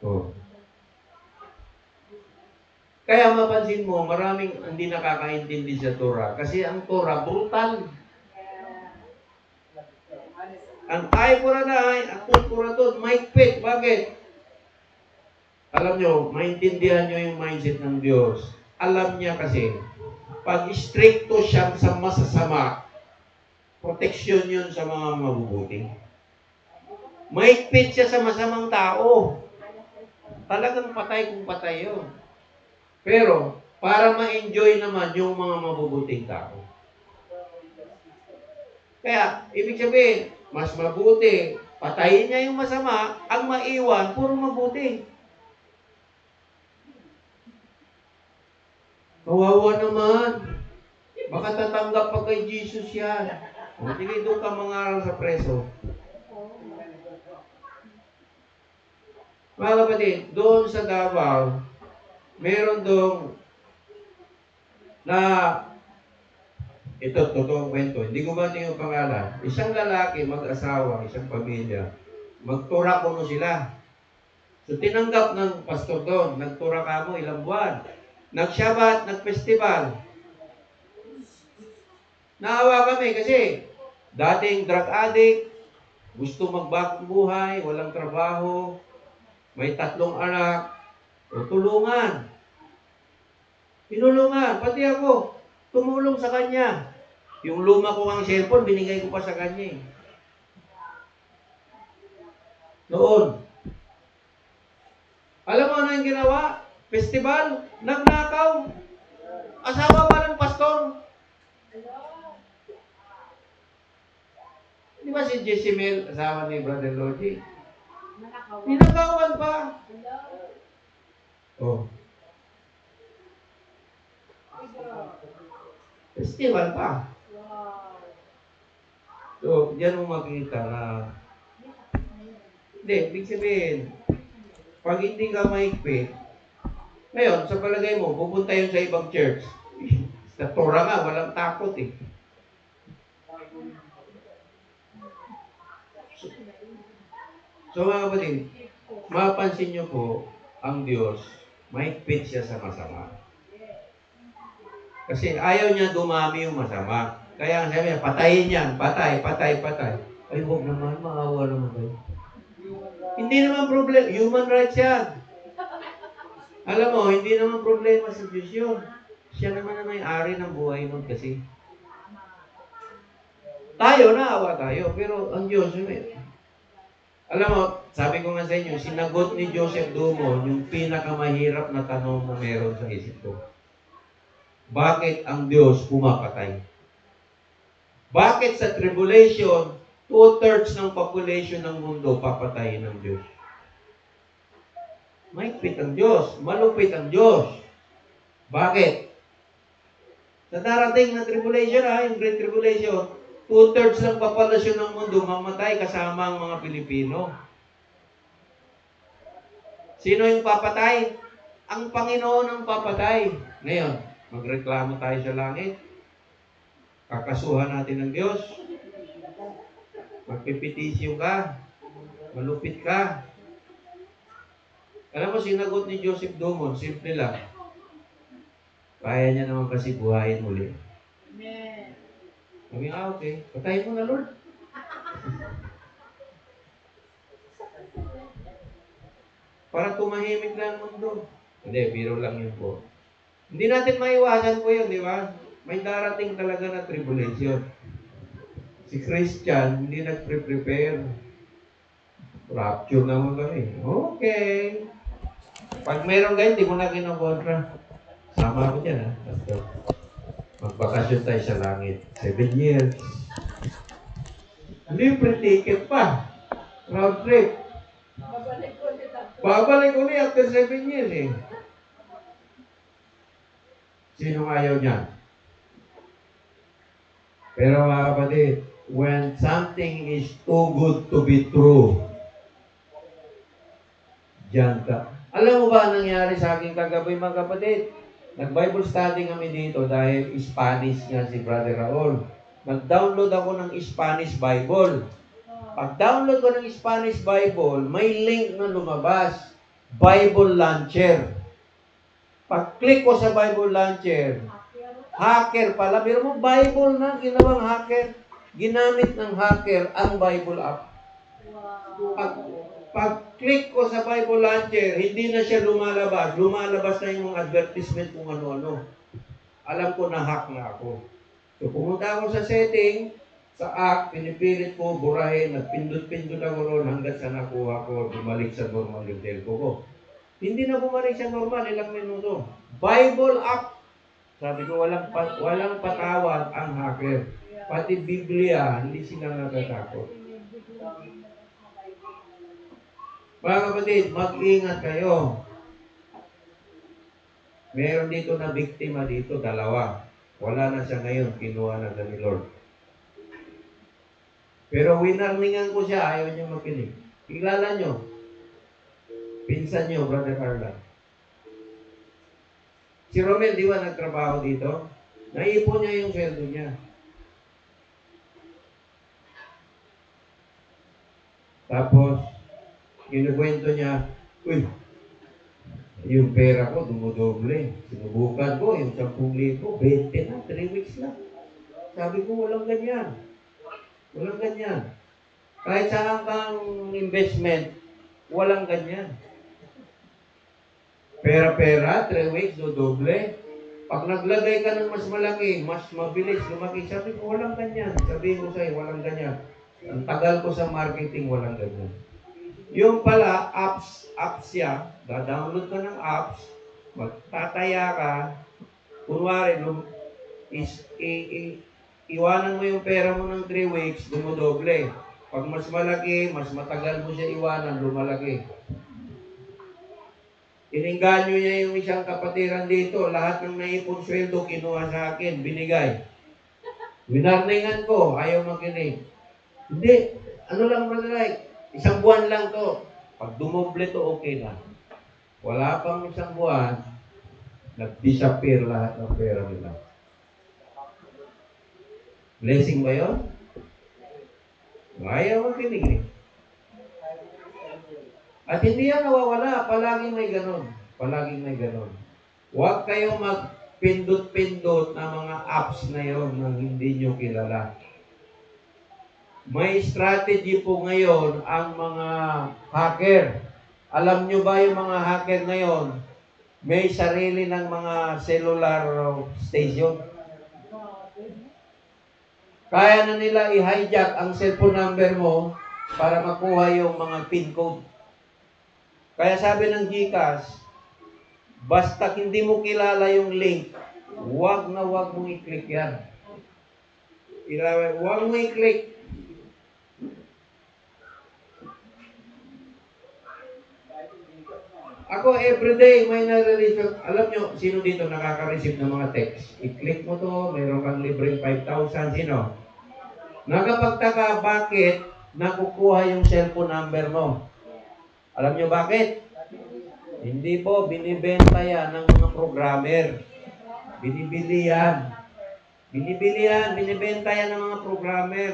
Oh. Kaya mapansin mo, maraming hindi nakakaintindi sa Torah. Kasi ang Torah, brutal. Ang ay pura na ay, akut pura to, maigpit. Bakit? Alam nyo, maintindihan nyo yung mindset ng Diyos. Alam niya kasi, pag stricto siya sa masasama, proteksyon yun sa mga mabubuti. Maigpit siya sa masamang tao. Talagang patay kung patay yun. Pero, para ma-enjoy naman yung mga mabubuting tao. Kaya, ibig sabihin, mas mabuti, patayin niya yung masama, ang maiwan, puro mabuti. Kawawa naman. Baka tatanggap pa kay Jesus yan. O, sige, doon ka mangaral sa preso. Mga kapatid, doon sa Davao, meron doon na ito, totoong kwento. Hindi ko ba yung pangalan? Isang lalaki, mag-asawa, isang pamilya. Magtura kuno sila. So, tinanggap ng pastor doon. Nagtura ka mo ilang buwan. Nagsabat, nagfestival. Naawa kami kasi dating drug addict, gusto magbagong buhay, walang trabaho, may 3 anak, o tulungan. Tinulungan, pati ako, tumulong sa kanya. Yung luma ko ang cellphone, binigay ko pa sa kanya. Noon. Alam mo ano yung ginawa? Festival, nagnakaw. Asawa pa ng pastor. Di ba si Jezimel, asawa ni Brother Logie? Ninakawan pa. Oh. Festival pa. So, diyan mo makita na hindi, ibig sabihin, pag hindi ka maigpit, ngayon, sa palagay mo, pupunta yun sa ibang church. Sa Torah nga, walang takot eh. So mga kapatid, mapansin nyo po, ang Diyos, maigpit siya sa masama. Kasi ayaw niya dumami yung masama. Kaya ang sabi niya, patayin yan, patay. Ay, huwag naman, maawa naman kayo. Hindi naman problem, human rights yan. Alam mo, hindi naman problema sa Diyos yun. Siya naman na may-ari ng buhay nun kasi. Tayo, naawa tayo, pero ang Diyos, alam mo, sabi ko nga sa inyo, sinagot ni Joseph Dumon yung pinakamahirap na tanong na meron sa isip ko. Bakit ang Diyos pumapatay? Bakit sa tribulation, 2/3 ng population ng mundo papatayin ng Diyos? Mahigpit ang Diyos. Malupit ang Diyos. Bakit? Sa darating na tribulation, yung Great Tribulation, 2/3 ng populasyon ng mundo mamatay kasama ang mga Pilipino. Sino yung papatay? Ang Panginoon ang papatay. Ngayon, magreklamo tayo sa langit. Kakasuhan natin ng Diyos. Magpipitisyo ka. Malupit ka. Alam mo, sinagot ni Joseph Dumon, simple lang. Kaya niya naman kasi buhayin muli. Sabi, okay. Patayin mo na, Lord. Para tumahimik lang ang mundo. Hindi, biro lang yun po. Hindi natin maiwasan po yun, di ba? May darating talaga na tribulation. Si Christian, hindi nagpre-prepare. Rapture naman kami. Okay. Pag meron ganyan, di mo na kinokontra. Sama ako dyan, ha? Pastor. Magbakasyon tayo sa langit. 7 years. Libre ticket pa. Round trip. Babalik ulit after 7 years, eh. Sinong ayaw niya? Pero mga kapatid, when something is too good to be true, diyan ka. Alam mo ba ang nangyari sa akin kagabi, mga kapatid? Nag-Bible study kami dito dahil Spanish nga si Brother Raul. Nag-download ako ng Spanish Bible. Pag-download ko ng Spanish Bible, may link na lumabas. Bible Launcher. Pag-click ko sa Bible Launcher, hacker pala. Pero mo, Bible na, ginawang hacker. Ginamit ng hacker ang Bible app. Pag-click ko sa Bible Launcher, hindi na siya lumalabas. Lumalabas na yung mga advertisement kung ano-ano. Alam ko na hack na ako. So, pumunta ako sa setting, sa app, pinipilit ko, burahin, nagpindot-pindot ako ron hanggang sa nakuha ko, bumalik sa normal yung telco ko. Hindi na bumalik sa normal, ilang minuto. Bible app. Sabi ko, walang patawad ang hacker. Pati Biblia, hindi sila natatakot. Mga kapatid, mag-ingat kayo. Meron dito na biktima dito, 2. Wala na siya ngayon, kinuha na ni Lord. Pero winarningan ko siya, ayaw niya makinig. Kilala nyo, pinsan nyo, Brother Carla. Si Romel, di ba nagtrabaho dito? Naipon niya yung sweldo niya. Tapos, kinukwento niya, uy, yung pera ko, dumudoble. Sinubukan ko, yung 10,000, 20 na, 3 weeks na. Sabi ko, walang ganyan. Walang ganyan. Kahit saan kang investment, walang ganyan. Pera-pera, 3 weeks, dodoble. Pag naglagay ka ng mas malaki, mas mabilis lumaki, sabi ko, walang ganyan. Sabi ko sa'yo, walang ganyan. Ang tagal ko sa marketing, walang ganyan. Yung pala, apps siya, da-download ka ng apps, magtataya ka, kunwari, iwanan mo yung pera mo ng 3 weeks, dumudoble. Pag mas malaki, mas matagal mo siya iwanan, lumalaki. Iningganyo niya yung isang kapatiran dito, lahat ng naipon sweldo, kinuha sa akin, binigay. Winarningan ko, ayaw makinig. Hindi, ano lang brother like, 1 buwan lang to. Pag dumoble to, okay na. Wala pang 1 buwan, nag-disappear lahat ng pera nila. Blessing ba yun? Ayaw makinig eh. At hindi yan nawawala, palaging may ganon. Palaging may ganon. Huwag kayong magpindot-pindot ng mga apps na yon na hindi nyo kilala. May strategy po ngayon ang mga hacker. Alam nyo ba yung mga hacker ngayon, may sarili ng mga cellular station. Kaya na nila i-hijack ang cellphone number mo para makuha yung mga PIN code. Kaya sabi ng GCash, basta hindi mo kilala yung link, huwag mong i-click yan. Huwag mo i-click. Ako, everyday, may nare-receive. Alam nyo, sino dito nakaka-receive ng mga text? I-click mo to, mayroon kang libreng 5,000. Sino? Nakapagtaka, bakit nakukuha yung cellphone number mo? Alam nyo bakit? Hindi po, binibenta yan ng mga programmer. Binibili yan. Binibili yan, binibenta yan ng mga programmer.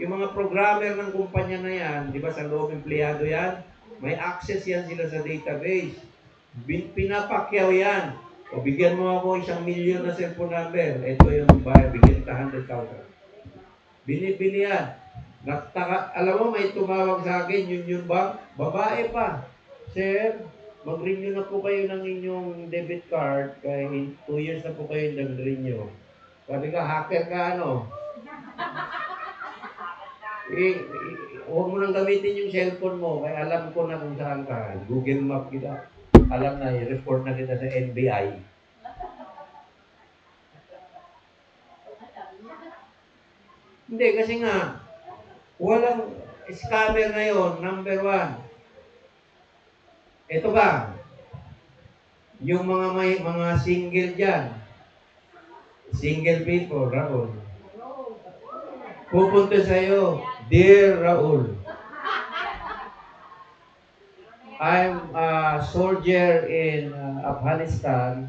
Yung mga programmer ng kumpanya na yan, di ba sa loob empleyado yan? May access yan sila sa database. Pinapakyaw yan. O bigyan mo ako 1,000,000 na cellphone number. Ito yung bayad, bigyan ka 100,000. Binibili yan. Alam mo, may tumawag sa akin, yun ba? Babae pa. Sir, mag-renew na po kayo ng inyong debit card. Kaya 2 years na po kayo nag-renew. Sabi ka, hacker ka ano? Huwag mo nang gamitin yung cellphone mo. Kaya alam ko na kung saan ka. Google Map kita. Alam na, i-report na kita sa NBI. Hindi, kasi nga, walang scammer ngayon, number 1. Ito ba? Yung mga single dyan. Single people, Raul. Pupunta sa'yo, Dear Raul, I'm a soldier in Afghanistan.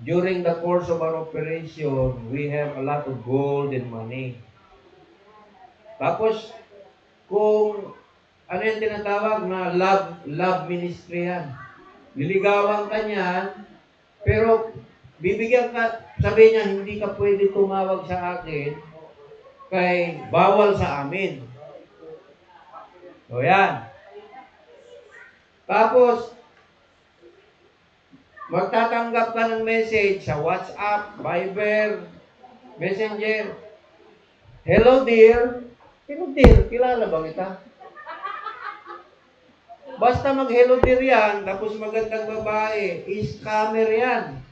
During the course of our operation, we have a lot of gold and money. Tapos, kung ano yung tinatawag na love ministry yan. Liligawan ka niyan, pero bibigyan ka, sabi niya, hindi ka pwede tumawag sa akin kay bawal sa amin. O yan. Tapos, magtatanggap ka ng message sa WhatsApp, Viber, Messenger. Hello dear. Hello dear, kilala ba kita? Basta mag-hello dear yan, tapos magandang babae, scammer yan.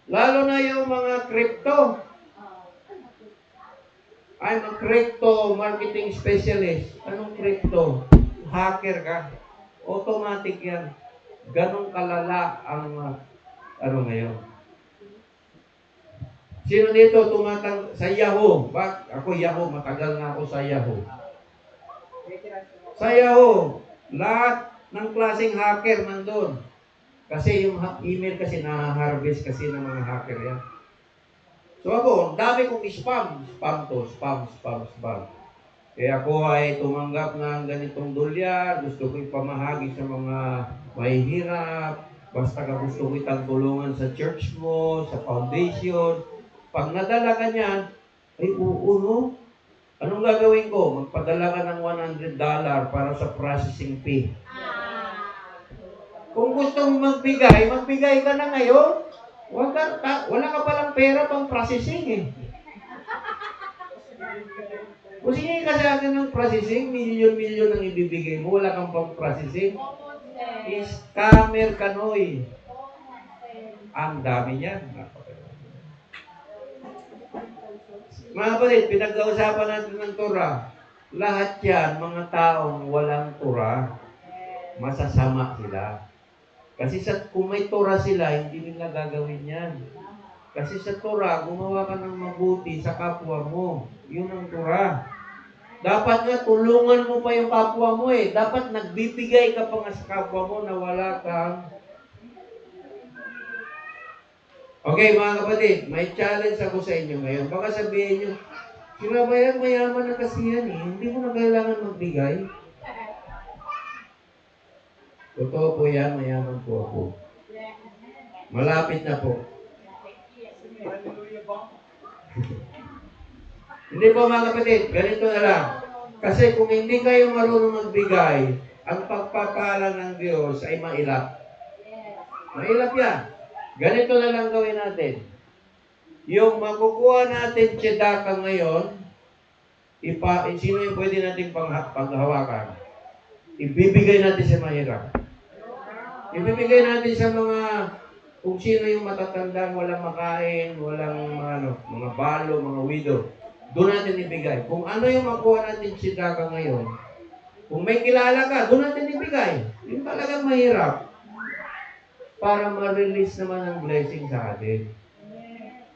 Lalo na yung mga crypto. I'm a crypto marketing specialist. Anong crypto? Hacker ka. Automatic yan. Ganong kalala ang ngayon. Sino dito sa Yahoo? Ako Yahoo, matagal na ako sa Yahoo. Sa Yahoo, lahat ng klaseng hacker nandun. Kasi yung email kasi na-harvest kasi ng mga hacker yan. So ako, dami kong spam. Spam. Kaya ako ay tumanggap ng ganitong dolyar. Gusto ko ipamahagi sa mga mahihirap. Basta ka gusto ko itagtulungan sa church mo, sa foundation. Pag nadala ka niyan, ay no? Anong gagawin ko? Magpadala ka ng $100 para sa processing fee. Kung gusto mo magbigay ka na ngayon. Wala ka palang pera pang processing eh. Kung sige ka sa akin ng processing, milyon-milyon ang ibibigay mo, wala kang pang processing. Scammer ka noy. Ang dami niyan. Mga kapatid, pinag-uusapan natin ng Torah. Lahat yan, mga taong walang Torah, masasama sila. Kasi kung may Torah sila, hindi nila gagawin yan. Kasi sa Torah, gumawa ka ng mabuti sa kapwa mo. Yun ang Torah. Dapat nga, tulungan mo pa yung kapwa mo eh. Dapat nagbibigay ka pa nga sa kapwa mo na wala kang... Okay, mga kapatid, may challenge ako sa inyo ngayon. Baka sabihin nyo, sila ba yan, mayaman na kasi yan eh. Hindi mo na kailangan magbigay. Totoo po yan, mayaman po ako. Malapit na po. Hindi po mga kapatid, ganito na lang. Kasi kung hindi kayo marunong magbigay, ang pagpapala ng Diyos ay mailap. Mailap yan. Ganito na lang gawin natin. Yung makukuha natin tsedaka ngayon, sino yung pwede natin panghawakan? Ibibigay natin sa mahirap. Ibibigay natin sa mga, kung sino yung matatandang walang makain, walang mga balo, mga widow. doon natin ibigay. Kung ano yung makuha natin sidaka ngayon, kung may kilala ka, doon natin ibigay. Yung talagang mahirap para ma-release naman ang blessing sa atin.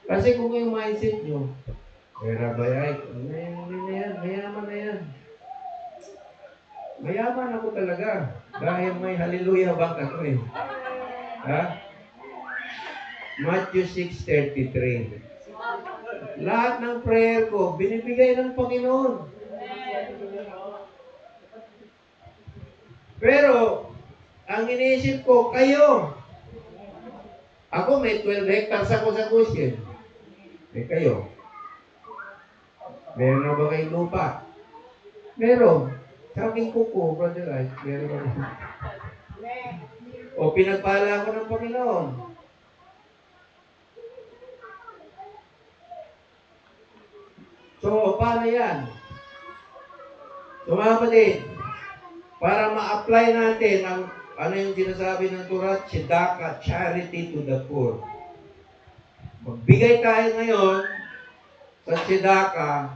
Kasi kung yung mindset nyo, Rabay ay, hindi na yan, mayaman na yan. Mayaman ako talaga. Dahil may hallelujah bank ako eh. Ha? Matthew 6:33. Lahat ng prayer ko, binibigay ng Panginoon. Pero, ang iniisip ko, kayo. Ako may 12 hectares ako sa Kusyin. Kayo. Meron na ba kayong lupa? Meron. Sa aking kuko, brother Ike, meron ba? O pinagpala ako ng Panginoon. So, paano yan? So, mga kapatid, para ma-apply natin ang ano yung sinasabi ng Torah, tzedakah, charity to the poor. Magbigay tayo ngayon sa tzedakah,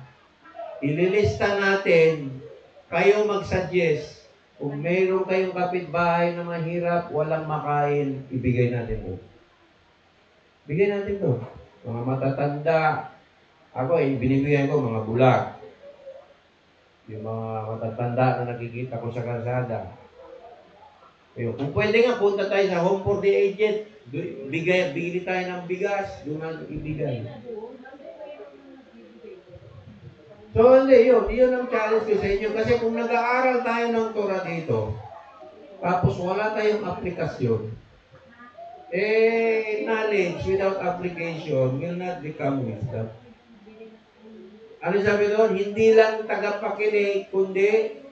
ililista natin, kayo mag-suggest, kung mayroon kayong kapitbahay na mahirap, walang makain, ibigay natin doon. Bigay natin doon. Mga matatanda, ako binibigyan ko mga bulag. Yung mga matatanda na nakikita ko sa kalsada. Kung pwede nga, punta tayo sa Home for the Aged. Bigay tayo ng bigas, doon natin ibigay. So, hindi, yun ang challenge ko sa inyo. Kasi kung nag-aaral tayo ng Torah dito, tapos wala tayong aplikasyon, knowledge without application will not become wisdom. Ano sabi doon? Hindi lang tagapakinig, kundi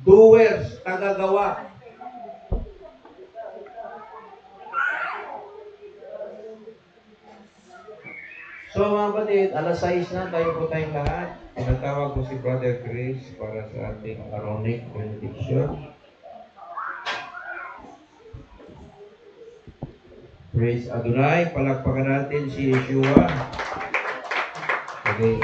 doers, tagagawa. So mga kapatid, alas 6 na, tayo po tayong lahat. Pinatawag ko si Brother Chris para sa ating Aaronic benediction. Praise Adonai, palakpakan natin si Yeshua. Okay,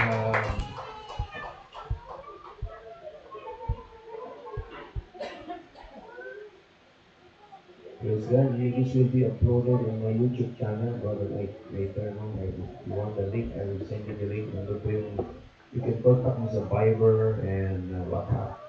praise God, this will be uploaded in my YouTube channel, Brother Mike, later on. If you want the link, I will send you the link. You can contact me sa Viber and WhatsApp.